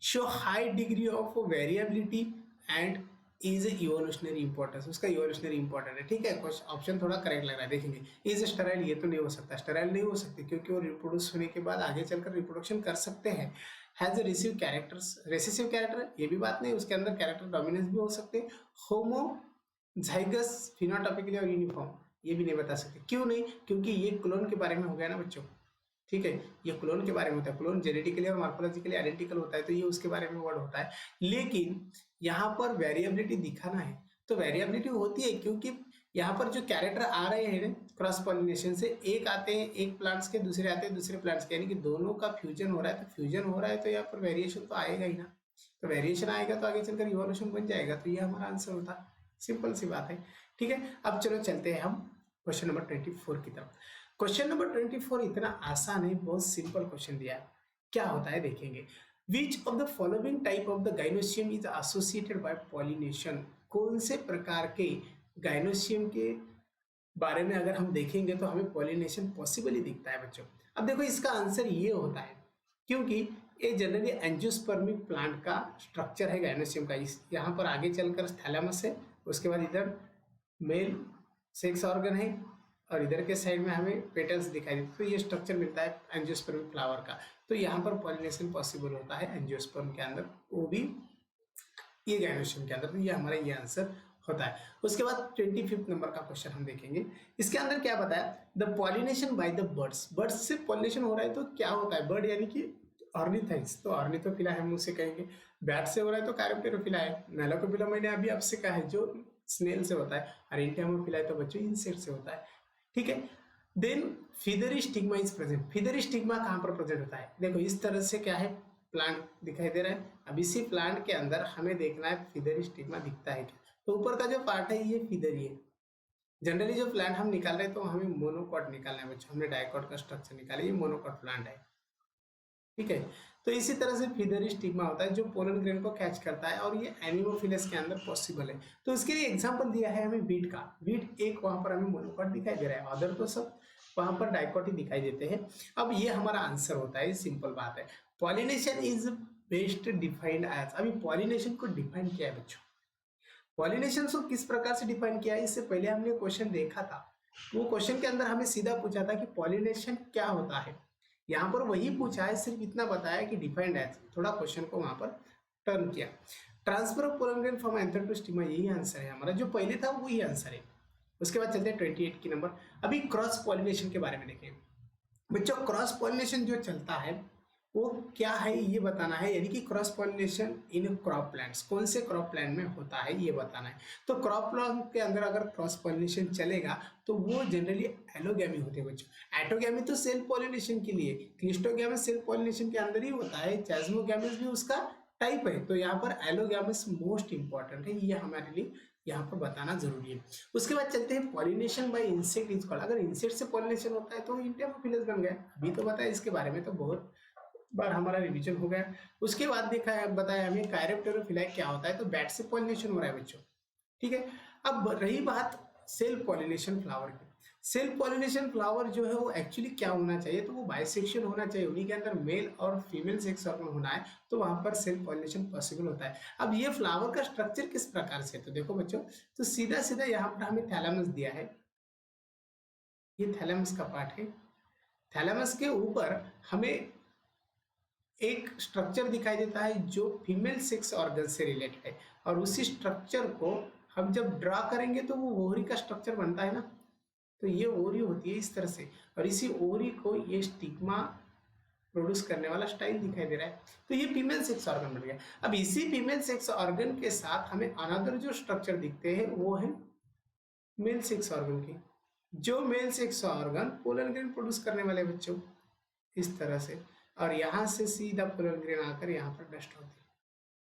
show high degree of variability and is evolutionary importance, उसका इवोल्यूशनरी इंपॉर्टेंट है। ठीक है, ऑप्शन थोड़ा करेक्ट लग रहा है, देखेंगे। इज स्टेराइल, ये तो नहीं हो सकता, स्टेराइल नहीं हो सकती, क्योंकि वो रिप्रोड्यूस होने के बाद आगे चलकर रिप्रोडक्शन कर सकते हैं। Has receive characters, recessive character, ये भी बात नहीं, उसके अंदर कैरेक्टर डोमिनेंस भी हो सकते हैं। होमोजाइगस फिनोटाइपिकली और यूनिफॉर्म, ये भी नहीं बता सकते। क्यों नहीं, क्योंकि ये क्लोन के बारे में हो गया ना बच्चों। ठीक है, ये क्लोन के बारे में होता है, क्लोन जेनेटिकली और मॉर्फोलॉजिकली आइडेंटिकल होता है, तो ये उसके बारे में वर्ड होता है। लेकिन यहाँ पर वेरिएबिलिटी दिखाना है, तो वेरिएबिलिटी होती है, क्योंकि यहाँ पर जो कैरेक्टर आ रहे हैं क्रॉस पॉलिनेशन से, एक आते हैं एक प्लांट्स के, दूसरे आते हैं दूसरे प्लांट्स के, यानी कि दोनों का फ्यूजन हो रहा है। तो फ्यूजन हो रहा है तो यहाँ पर वेरिएशन तो आएगा ही ना, तो वेरिएशन आएगा तो आगे चलकर इवोल्यूशन बन जाएगा। तो ये हमारा आंसर होता है, सिंपल सी बात है। ठीक है, अब चलो चलते हैं हम क्वेश्चन नंबर 24 की तरफ। क्वेश्चन नंबर 24 इतना आसान है, बहुत सिंपल क्वेश्चन दिया है। क्या होता है देखेंगे। Which of the following type of the gynoecium is associated by pollination. कौन से प्रकार के गाइनोसियम के बारे में अगर हम देखेंगे तो हमें पॉलिनेशन पॉसिबल ही दिखता है बच्चों। अब देखो इसका आंसर ये होता है क्योंकि ये जनरली एंजियोस्पर्मिक प्लांट का स्ट्रक्चर है गाइनोसियम का। इस यहाँ पर आगे चलकर थैलेमस है, उसके बाद इधर मेल सेक्स ऑर्गन है और इधर के साइड में हमें पेटल्स दिखाई देते, तो ये स्ट्रक्चर मिलता है एंजियोस्पर्मिक फ्लावर का। तो यहाँ पर पॉलिनेशन पॉसिबल होता है एंजियोस्पर्म के अंदर, वो भी ये गाइनोसियम के अंदर। तो ये हमारा ये आंसर होता है। उसके बाद 25 नंबर का क्वेश्चन हम देखेंगे। इसके अंदर क्या बताया, the pollination by the birds. Birds से पॉलिनेशन हो रहा है तो क्या होता है, बर्ड यानी कि ऑर्निथाइड्स, तो ऑर्निथोफिला हम उसे कहेंगे। बैट से हो रहा है तो कैरोप्टेरोफिला है। मेलाकोफिला मैंने अभी आपसे कहा है जो स्नेल से होता है, और एंटियामोफिला है तो बच्चों इंसेक्ट से होता है। ठीक है, then feathery stigma is present. Feathery stigma कहाँ पर प्रेजेंट होता है, देखो इस तरह से क्या है प्लांट दिखाई दे रहा है। अब इसी प्लांट के अंदर हमें देखना है फिदरी स्टिग्मा दिखता है क्या। तो ऊपर का जो पार्ट है ये फिदरी है। जनरली जो प्लांट हम निकाल रहे हैं तो हमें मोनोकॉट निकालना है बच्चों, हमने डाइकॉट का स्ट्रक्चर निकाला, ये मोनोकॉट प्लांट है। ठीक है, तो इसी तरह से फिदरी स्टिग्मा होता है जो पोलन ग्रेन को कैच करता है, और ये एनिमोफिलस के अंदर पॉसिबल है। तो इसके लिए एग्जांपल दिया है हमें वीट का। वीट एक वहां पर हमें मोनोकॉट दिखाई दे रहा है, अदर तो सब वहां पर डाइकॉट ही दिखाई देते हैं। अब ये हमारा आंसर होता है, सिंपल बात है। Pollination is best defined as. अभी पॉलिनेशन को डिफाइन किया है बच्चों। पॉलिनेशन को किस प्रकार से डिफाइन किया है, इससे पहले हमने क्वेश्चन देखा था। वो क्वेश्चन के अंदर हमें सीधा पूछा था कि पॉलिनेशन क्या होता है। यहाँ पर वही पूछा है, सिर्फ इतना बताया कि डिफाइंड एज, थोड़ा क्वेश्चन को वहां पर टर्न किया। Transfer of pollen grain from anther to stigma, यही आंसर है हमारा, जो पहले था वही आंसर है। उसके बाद चलते हैं 28 की नंबर। अभी क्रॉस पॉलिनेशन के बारे में देखें बच्चों। क्रॉस पॉलिनेशन जो चलता है वो क्या है ये बताना है, यानी कि cross pollination in crop plants, कौन से क्रॉप प्लांट में होता है ये बताना है। तो क्रॉप प्लांट के अंदर अगर क्रॉस पॉलिनेशन चलेगा तो वो जनरली एलोगैमी होते हैं बच्चों। एटोगैमी तो सेल्फ पॉलिनेशन के लिए, क्लिस्टोगैमस सेल्फ पॉलिनेशन के अंदर ही होता है, चैस्मोगैमस भी उसका टाइप है। तो यहाँ पर एलोगैमस मोस्ट इंपॉर्टेंट है, ये हमारे लिए यहाँ पर बताना जरूरी है। उसके बाद चलते हैं pollination by insect is called. अगर इंसेक्ट से पॉलिनेशन होता है तो एंटियामोफिलस बन गया। अभी तो बताया इसके बारे में, तो बहुत बार हमारा रिवीजन हो गया। उसके बाद देखा है, बताया हमें कायरोप्टेरोफिलाई क्या होता है, तो बैट से पॉलिनेशन हो रहा है बच्चों। ठीक है, अब रही बात सेल्फ पॉलिनेशन फ्लावर की। सेल्फ पॉलिनेशन फ्लावर जो है वो एक्चुअली क्या होना चाहिए, तो वो बाइसेक्सुअल होना चाहिए, उन्हीं के अंदर मेल और फीमेल सेक्स ऑर्गन होना है, तो वहां पर सेल्फ पॉलिनेशन पॉसिबल होता है। अब ये फ्लावर का स्ट्रक्चर किस प्रकार से, तो देखो बच्चों, तो सीधा सीधा यहाँ पर हमें थैलेमस दिया है, ये थैलेमस का पार्ट है। थैलेमस के ऊपर हमें एक स्ट्रक्चर दिखाई देता है जो फीमेल सेक्स ऑर्गन से रिलेटेड है, और उसी स्ट्रक्चर को हम जब ड्रा करेंगे तो वो ओवरी का स्ट्रक्चर बनता है ना। तो ये ओवरी होती है इस तरह से, और इसी ओवरी को ये स्टिग्मा प्रोड्यूस करने वाला स्टाइल दिखाई दे रहा है। तो ये फीमेल सेक्स ऑर्गन बन गया। अब इसी फीमेल सेक्स ऑर्गन के साथ हमें अनदर जो स्ट्रक्चर दिखते हैं वो है मेल सेक्स ऑर्गन के, जो male sex organ pollen grain produce करने वाले बच्चों, इस तरह से। और यहाँ से सीधा पोलन ग्रेन आकर यहाँ पर डस्ट होती है।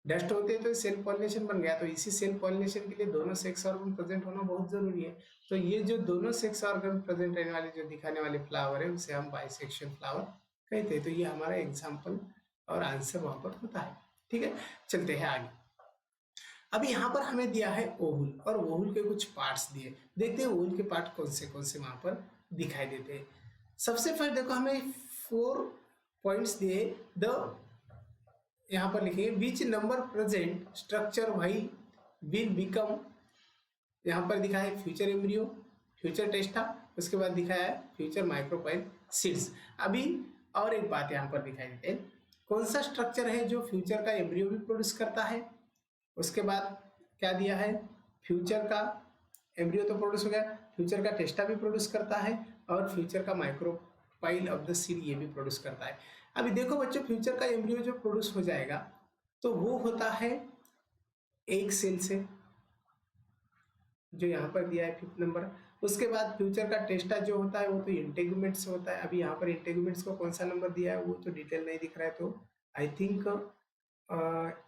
डस्ट होते तो सेल्फ पॉलिनेशन बन गया। तो इसी सेल्फ पॉलिनेशन के लिए दोनों सेक्स ऑर्गन प्रेजेंट होना बहुत जरूरी है। तो ये जो दोनों सेक्स ऑर्गन प्रेजेंट रहने वाले जो दिखाने वाले फ्लावर है उसे हम बाइसेक्सुअल फ्लावर कहते हैं। तो ये हमारा एग्जाम्पल और आंसर वहां पर होता है। ठीक है, चलते हैं आगे। अब यहाँ पर हमें दिया है ओहुल, और ओहुल के कुछ पार्ट्स दिए। देखते हैं ओहुल के पार्ट कौन से वहां पर दिखाई देते हैं। सबसे पहले देखो हमें 4 पॉइंट्स दिए। द यहाँ पर लिखेंगे which number present structure while will become, यहाँ पर दिखा है फ्यूचर एम्ब्रियो, फ्यूचर टेस्टा, उसके बाद दिखा है फ्यूचर माइक्रोपाइल सीड्स। अभी और एक बात यहाँ पर दिखाई देते हैं, कौन सा स्ट्रक्चर है जो फ्यूचर का एम्ब्रियो भी प्रोड्यूस करता है। उसके बाद क्या दिया है, फ्यूचर का एम्ब्रियो तो प्रोड्यूस हो गया, फ्यूचर का टेस्टा भी प्रोड्यूस करता है, और फ्यूचर का माइक्रोपाइल ऑफ द सीड ये भी प्रोड्यूस करता है। अभी देखो बच्चों, फ्यूचर का एम्ब्रियो जो प्रोड्यूस हो जाएगा तो वो होता है एक सेल से, जो यहाँ पर दिया है 5th नंबर। उसके बाद फ्यूचर का टेस्टा जो होता है वो तो इंटेगुमेंट से होता है। अभी यहाँ पर इंटेगुमेंट्स को कौन सा नंबर दिया है वो तो डिटेल नहीं दिख रहा है, तो आई थिंक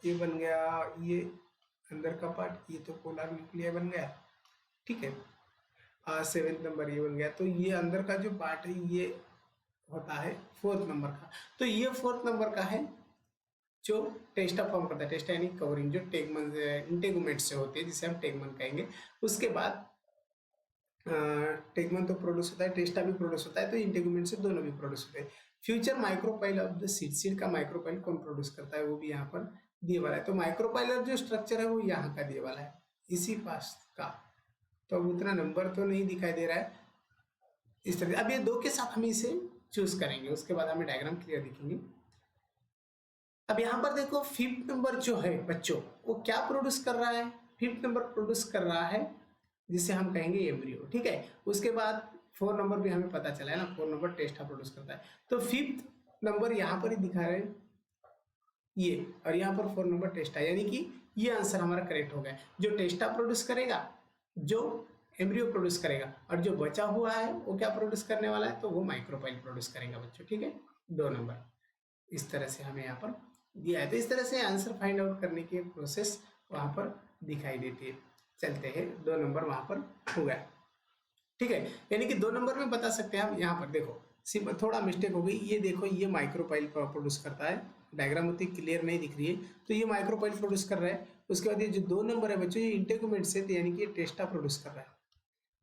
ये बन गया, ये अंदर का पार्ट, ये तो पोलर न्यूक्लिया बन गया। ठीक है। 7th नंबर ये बन गया, तो ये अंदर का जो पार्ट है ये होता है 4th नंबर का। तो ये 4th नंबर का है जो टेस्टा फॉर्म करता है। टेस्टा यानी कवरिंग, जो टेगमन इंटेगुमेंट से होती है, जिसे हम टेगमन कहेंगे। उसके बाद टेगमन तो प्रोड्यूस होता है, टेस्टा भी प्रोड्यूस होता है, तो इंटेगुमेंट से दोनों भी प्रोड्यूस होते हैं। Future micropyle of the seed, seed का माइक्रोपाइल कौन प्रोड्यूस करता है वो भी यहाँ पर दिए वाला है। तो माइक्रोपाइलर जो स्ट्रक्चर है वो यहाँ का दिए वाला है, इसी पास का। तो अब उतना नंबर तो नहीं दिखाई दे रहा है इस तरह। अब ये 2 के साथ हम इसे चूज करेंगे, उसके बाद हमें डायग्राम क्लियर दिखेंगे। अब यहाँ पर देखो 5th नंबर जो है बच्चों, वो क्या प्रोड्यूस कर रहा है? 5th नंबर प्रोड्यूस कर रहा है जिसे हम कहेंगे एम्ब्रियो, ठीक है। उसके बाद 4 नंबर भी हमें पता चला है ना, 4 नंबर टेस्टा प्रोड्यूस करता है। तो 5th नंबर यहाँ पर ही दिखा रहे हैं ये, और यहाँ पर 4 नंबर टेस्टा, यानी कि ये आंसर हमारा करेक्ट हो गया। जो टेस्टा प्रोड्यूस करेगा, जो एम्ब्रियो प्रोड्यूस करेगा, और जो बचा हुआ है वो क्या प्रोड्यूस करने वाला है? तो वो माइक्रोपाइल प्रोड्यूस करेगा बच्चों, ठीक है। 2 नंबर इस तरह से हमें यहाँ पर दिया है। तो इस तरह से आंसर फाइंड आउट करने की प्रोसेस वहाँ पर दिखाई देती है। चलते हैं, 2 नंबर वहाँ पर हो गया, ठीक है। यानी कि 2 नंबर में बता सकते हैं हम। यहाँ पर देखो सिंपल थोड़ा मिस्टेक हो गई, ये देखो ये माइक्रोपाइल प्रोड्यूस करता है, डायग्राम उतनी क्लियर नहीं दिख रही है, तो ये माइक्रोपाइल प्रोड्यूस कर रहा है। उसके बाद ये जो 2 नंबर है बच्चों, ये इंटेगुमेंट से, यानी कि ये टेस्टा प्रोड्यूस कर रहा है,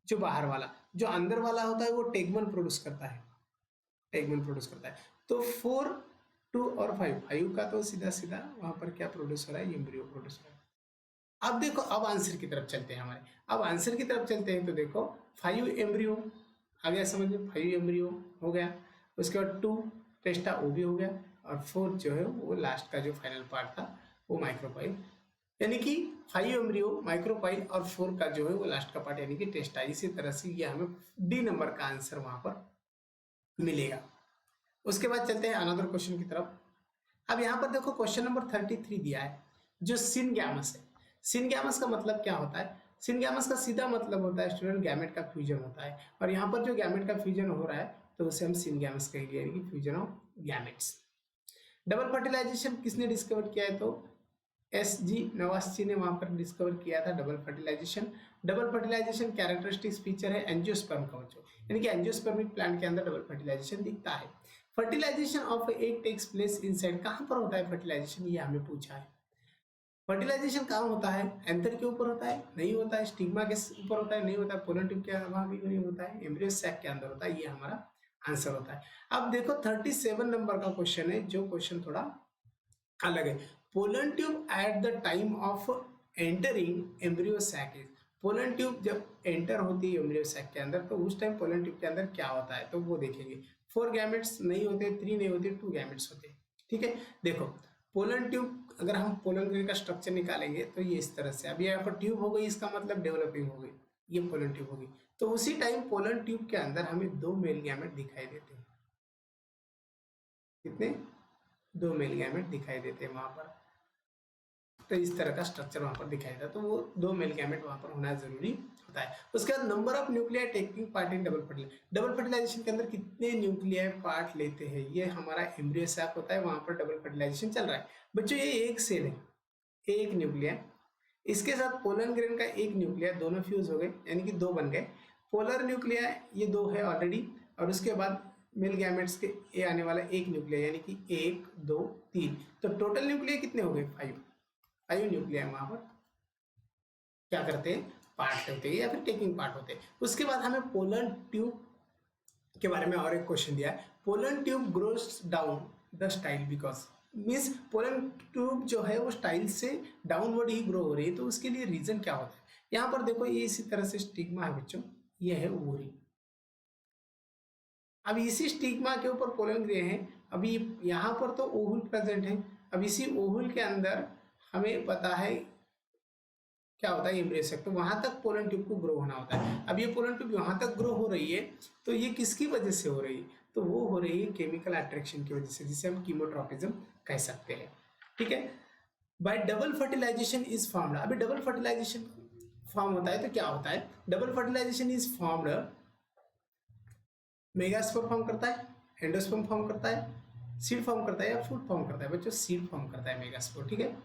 जो बाहर वाला। जो अंदर वाला होता है वो टेगमन प्रोड्यूस करता है, टेगमन प्रोड्यूस करता है। तो 4, 2 और 5 का तो सीधा सीधा वहां पर क्या प्रोड्यूस हो रहा है? एम्ब्रियो प्रोड्यूस हो रहा है। अब देखो, अब आंसर की तरफ चलते हैं हमारे। अब आंसर की तरफ चलते हैं तो देखो 5 एम्ब्रियो आ गया, समझ लो 5 एम्ब्रियो हो गया। उसके बाद 2 टेस्टा वो भी हो गया, और 4 जो है वो लास्ट का जो फाइनल पार्ट था वो माइक्रोपाइल, यानी कि 5 एम्ब्रियो, माइक्रोपाइल, और 4 का जो है वो लास्ट का पार्ट यानी कि टेस्टा। इसी तरह से ये हमें डी नंबर का आंसर वहां पर मिलेगा। उसके बाद चलते हैं अनदर क्वेश्चन की तरफ। अब यहाँ पर देखो क्वेश्चन नंबर 33 दिया है, जो सिनगैमस है। सिनगैमस का मतलब क्या होता है? सिनगैमस का सीधा मतलब होता है स्टूडेंट गैमेट का फ्यूजन होता है, और यहाँ पर जो गैमेट का फ्यूजन हो रहा है तो उसे हम सिनगैमस कहेंगे, यानी कि fusion of gametes. Double fertilization किसने डिस्कवर किया है? तो SG नवास्ची ने वहां पर डिस्कवर किया था double fertilization. Double fertilization characteristics feature है एंजियोस्पर्म का बच्चों, यानी कि एंजियोस्पर्मिक प्लांट के अंदर डबल फर्टिलाइजेशन दिखता है। Fertilization of egg takes place inside, कहां पर होता है फर्टिलाइजेशन? ये हमें पूछा है। फर्टिलाइजेशन कहाँ होता है? एंथर के ऊपर होता है? नहीं होता है। स्टिग्मा के ऊपर होता है? नहीं होता है। पोलन ट्यूब के वहां भी नहीं होता है। एम्ब्रियो सैक के अंदर होता है। ये हमारा आंसर होता है। अब देखो 37 नंबर का क्वेश्चन है, जो क्वेश्चन थोड़ा अलग है। Pollen tube at the time of entering embryo sac is, pollen tube जब एंटर होती है एम्ब्रियो सैक के अंदर, तो उस टाइम पोलन ट्यूब के अंदर क्या होता है? तो वो देखेंगे। 4 गैमेट्स नहीं होते, 3 नहीं होते, 2 गैमेट्स होते हैं, ठीक है। देखो पोलन ट्यूब, अगर हम पोलन ग्रेन का स्ट्रक्चर निकालेंगे तो ये इस तरह से, अब यहाँ पर ट्यूब हो गई, इसका मतलब डेवलपिंग हो गई, ये पोलन ट्यूब होगी। तो उसी टाइम पोलन ट्यूब के अंदर हमें 2 मेल गैमेट दिखाई देते हैं। कितने? 2 मेल गैमेट दिखाई देते हैं वहां पर। तो इस तरह का स्ट्रक्चर वहां पर दिखाई देता है, तो वो 2 मेल गैमेट वहां पर होना जरूरी होता है। उसके बाद number of nuclei taking part in double fertilization, double fertilization के अंदर कितने न्यूक्लियाई पार्ट लेते हैं? ये हमारा एम्ब्रियो सैक होता है, वहां पर डबल फर्टिलाइजेशन चल रहा है बच्चों। ये एक सेल है, एक न्यूक्लिया, इसके साथ पोलन ग्रेन का एक न्यूक्लिया, दोनों फ्यूज हो गए, यानी कि 2 बन गए। पोलर न्यूक्लिया ये 2 है ऑलरेडी, और उसके बाद मेल गैमेट्स के ए आने वाला एक न्यूक्लिया, यानी कि 1 2 3, तो टोटल न्यूक्लिया कितने हो गए? 5 न्यूक्लिया वहां पर क्या करते हैं? पार्ट होते हैं या फिर टेकिंग पार्ट होते हैं। उसके बाद हमें पोलन ट्यूब के बारे में और एक क्वेश्चन दिया है। Pollen tube grows down the style because, means pollen tube जो है वो स्टाइल से डाउनवर्ड ही ग्रो हो रही है, तो उसके लिए रीजन क्या होता है? यहाँ पर देखो ये इसी तरह से स्टिग्मा है बच्चों, ये है ओवरी। अब इसी स्टिग्मा के ऊपर पोलन ग्रेन है। अभी यहाँ पर तो ओहुल प्रेजेंट है। अब इसी ओहुल के अंदर हमें पता है क्या होता है, एम्ब्रियो सैक, तो वहां तक पोलन ट्यूब को ग्रो होना होता है। अब ये पोलन ट्यूब वहां तक ग्रो हो रही है, तो ये किसकी वजह से हो रही है? तो वो हो रही है केमिकल अट्रैक्शन की वजह से, जिसे हम कीमोट्रॉपिज्म कह सकते हैं, ठीक है। By double fertilization is formed, अभी डबल फर्टिलाइजेशन फॉर्म होता है तो क्या होता है? Double fertilization is formed, megaspore form करता है, एंडोस्पर्म फॉर्म करता है, सीड फॉर्म करता है या फ्रूट फॉर्म करता है? बच्चों सीड फॉर्म करता है मेगास्पोर, ठीक है।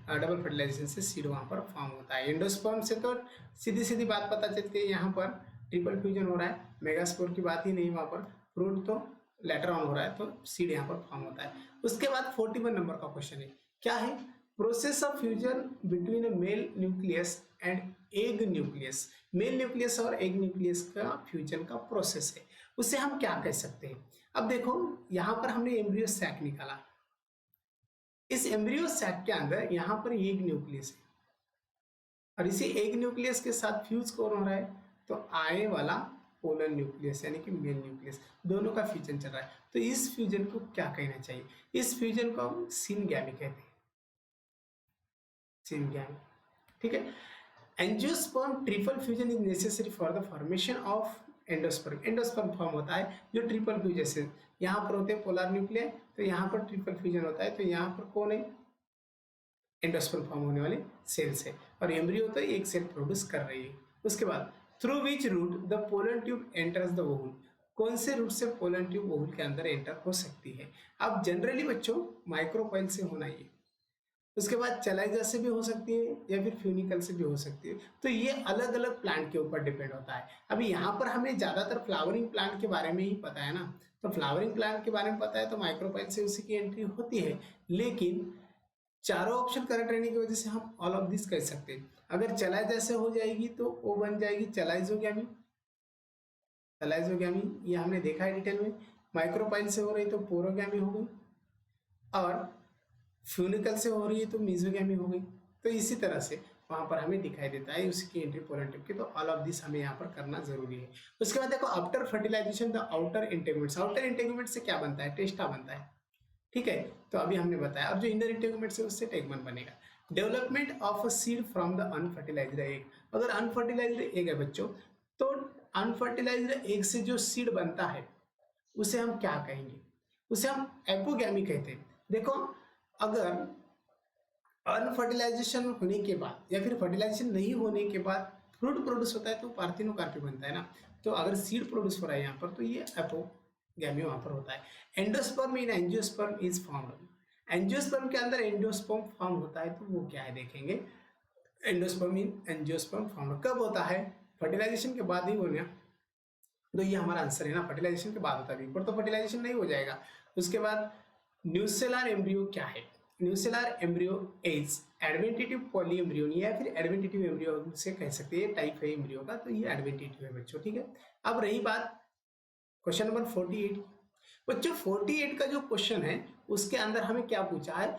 डबल फर्टिलाइजेशन से सीड वहाँ पर फॉर्म होता है। एंडोस्पर्म से तो सीधी सीधी बात पता चलती है, यहाँ पर ट्रिपल फ्यूजन हो रहा है, मेगास्पोर की बात ही नहीं वहाँ पर, फ्रूट तो लेटर ऑन हो रहा है, तो सीड यहाँ पर फॉर्म होता है। उसके बाद 41 नंबर का क्वेश्चन है, क्या है? Process of fusion between a mail nucleus and egg nucleus. Mail nucleus और एग न्यूक्लियस का फ्यूजन का प्रोसेस है, उसे हम क्या कह सकते हैं? अब देखो यहाँ पर हमने एम्ब्रियो सैक निकाला, इस एम्ब्रियो सैक के अंदर यहाँ पर एग न्यूक्लियस है और इसी एग न्यूक्लियस के साथ फ्यूज कौन हो रहा है? तो आए वाला पोलर न्यूक्लियस यानी कि मेल न्यूक्लियस, दोनों का फ्यूजन चल रहा है। तो इस फ्यूजन को क्या कहना चाहिए? इस फ्यूजन को हम सिनगैमी कहते हैं, सिनगैमी। ठीक है। Angiosperm triple fusion is necessary for the formation of endosperm. Endosperm form होता है जो ट्रिपल फ्यूजन से, यहाँ पर होते हैं पोलर न्यूक्लियर, तो यहाँ पर ट्रिपल फ्यूजन होता है, तो यहाँ पर कौन है? एंडोस्पर्म फॉर्म होने वाले सेल्स है, और एम्ब्रियो तो एक सेल प्रोड्यूस कर रही है। उसके बाद through which route the pollen tube enters the ovule. कौन से रूट से पोलन ट्यूब ओवुल के अंदर एंटर हो सकती है? अब जनरली बच्चों माइक्रोपाइल से होना ही है, उसके बाद चलाइजा से भी हो सकती है या फिर फ्यूनिकल से भी हो सकती है। तो ये अलग अलग प्लांट के ऊपर डिपेंड होता है। अभी यहाँ पर हमें ज्यादातर फ्लावरिंग प्लांट के बारे में ही पता है ना, तो फ्लावरिंग प्लांट के बारे में पता है तो माइक्रोपाइल से उसी की एंट्री होती है। लेकिन चारों ऑप्शन करेक्ट रहने की वजह से हम ऑल ऑफ दिस कह सकते हैं। अगर चलाइजा से हो जाएगी तो वो बन जाएगी चलाइजोगैमी, चलाइजोगैमी ये हमने देखा है डिटेल में। माइक्रोपाइल से हो रही तो पोरोगैमी हो गई, और फ्यूनिकल से हो रही है तो मीजोगैमी हो गई। तो इसी तरह से वहां पर हमें दिखाई देता है उसकी एंट्री पोलन ट्यूब की, तो ऑल ऑफ दिस हमें यहाँ पर करना जरूरी है। उसके बाद देखो after fertilization the outer integuments. Outer integument से क्या बनता है? टेस्टा बनता है। ठीक है, तो अभी हमने बताया। अब जो इनर इंटेगुमेंट से उससे टेगमन बनेगा। Development of a seed from the unfertilised egg. अगर अनफर्टिलाइज्ड एग है बच्चों, तो अनफर्टिलाइज्ड एग से जो सीड बनता है उसे हम क्या कहेंगे? उसे हम एपोगैमी कहते हैं। देखो अगर अनफर्टिलाइजेशन होने के बाद या फिर फर्टिलाइजेशन नहीं होने के बाद फ्रूट प्रोड्यूस होता है तो पार्थिनोकार्पी बनता है ना, तो अगर सीड प्रोड्यूस हो रहा है यहाँ पर तो ये एपोगैमी वहां पर होता है। Endosperm in angiosperm is formed. Angiosperm के अंदर एंडोस्पर्म फॉर्म होता है, तो वो क्या है देखेंगे। एंडोस्पर्म इन एंजियोस्पर्म फॉर्म कब होता है? फर्टिलाइजेशन के बाद ही होना, तो ये हमारा आंसर है ना, फर्टिलाइजेशन के बाद होता है। बिफोर तो फर्टिलाइजेशन नहीं हो जाएगा। उसके बाद न्यूसेलर एम्ब्रियो क्या है? Nucellar embryo is adventitive polyembryony या फिर एडवेंटेटिव एम्ब्रियो से कह सकते हैं, टाइप है एम्ब्रियो का, तो ये एडवेंटेटिव है बच्चों। ठीक है, अब रही बात क्वेश्चन नंबर 48। बच्चों 48 का जो क्वेश्चन है उसके अंदर हमें क्या पूछा है?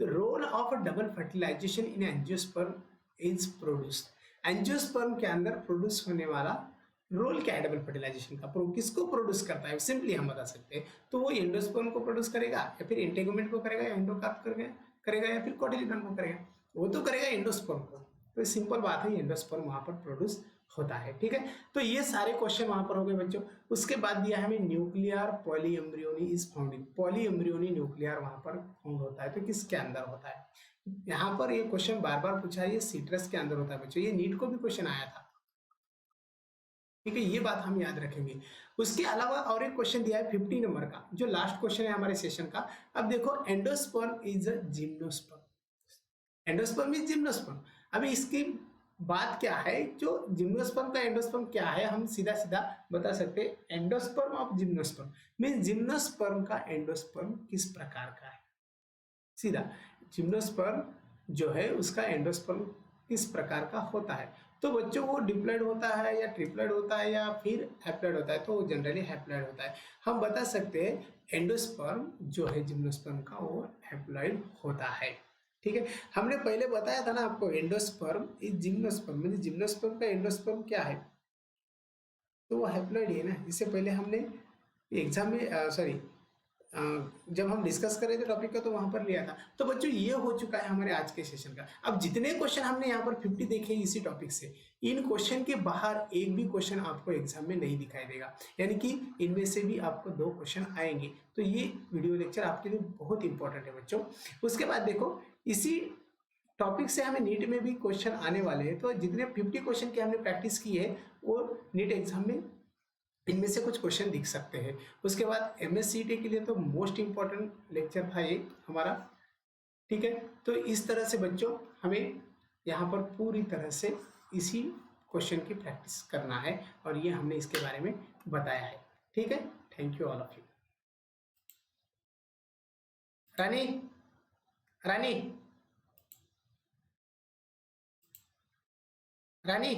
Role of double fertilization in angiosperm is produced. Angiosperm के अंदर प्रोड्यूस होने वाला रोल क्या है डबल फर्टिलाइजेशन का? किसको प्रोड्यूस करता है? सिंपली हम बता सकते हैं, तो वो एंडोस्पर्म को प्रोड्यूस करेगा या फिर इंटेगुमेंट को करेगा या एंडोकार्प करेगा या फिर कोटिलिडन को करेगा? वो तो करेगा एंडोस्पर्म को। तो सिंपल बात है, एंडोस्पर्म वहां पर प्रोड्यूस होता है। ठीक है, तो ये सारे क्वेश्चन वहां पर हो गए बच्चों। उसके बाद दिया है हमें nuclear poly embryony is found. Poly embryony nuclear वहां पर फाउंड होता है, तो किसके अंदर होता है? यहाँ पर ये क्वेश्चन बार बार पूछा है, ये सीट्रस के अंदर होता है बच्चों। ये नीट को भी क्वेश्चन आया था। ठीक है, ये बात हम याद रखेंगे। उसके अलावा और एक क्वेश्चन दिया है 50 नंबर का, जो लास्ट क्वेश्चन है हमारे सेशन का। अब देखो endosperm is a gymnosperm. Endosperm is gymnosperm. अभी इसकी बात क्या है? जो जिम्नोस्पर्म का एंडोस्पर्म क्या है, हम सीधा सीधा बता सकते हैं। Endosperm of gymnosperm mean gymnosperm का एंडोस्पर्म किस प्रकार का है। सीधा जिम्नोस्पर्म जो है उसका एंडोस्पर्म किस प्रकार का होता है। तो बच्चों वो डिप्लॉयड होता है या ट्रिप्लॉयड होता है या फिर हैप्लॉयड होता है? तो जनरली हैप्लॉयड होता है। हम बता सकते हैं एंडोस्पर्म जो है जिम्नोस्पर्म का वो हैप्लॉयड होता है। ठीक है, हमने पहले बताया था ना आपको, एंडोस्पर्म इज जिम्नोस्पर्म, मतलब जिम्नोस्पर्म का एंडोस्पर्म क्या है? तो वो हैप्लॉयड है ना। इससे पहले हमने एग्जाम में सॉरी जब हम डिस्कस कर रहे थे टॉपिक का तो वहां पर लिया था। तो बच्चों ये हो चुका है हमारे आज के सेशन का। अब जितने क्वेश्चन हमने यहाँ पर 50 देखे इसी टॉपिक से, इन क्वेश्चन के बाहर एक भी क्वेश्चन आपको एग्जाम में नहीं दिखाई देगा, यानी कि इनमें से भी आपको 2 क्वेश्चन आएंगे। तो ये वीडियो लेक्चर आपके लिए बहुत इंपॉर्टेंट है बच्चों। उसके बाद देखो इसी टॉपिक से हमें नीट में भी क्वेश्चन आने वाले हैं। तो जितने 50 क्वेश्चन की हमने प्रैक्टिस की है वो नीट एग्जाम में इनमें से कुछ क्वेश्चन दिख सकते हैं। उसके बाद एमएससीटी के लिए तो मोस्ट इंपॉर्टेंट लेक्चर था ये हमारा ठीक है, तो इस तरह से बच्चों हमें यहाँ पर पूरी तरह से इसी क्वेश्चन की प्रैक्टिस करना है और ये हमने इसके बारे में बताया है। ठीक है, thank you all of you. Rani, Rani, Rani.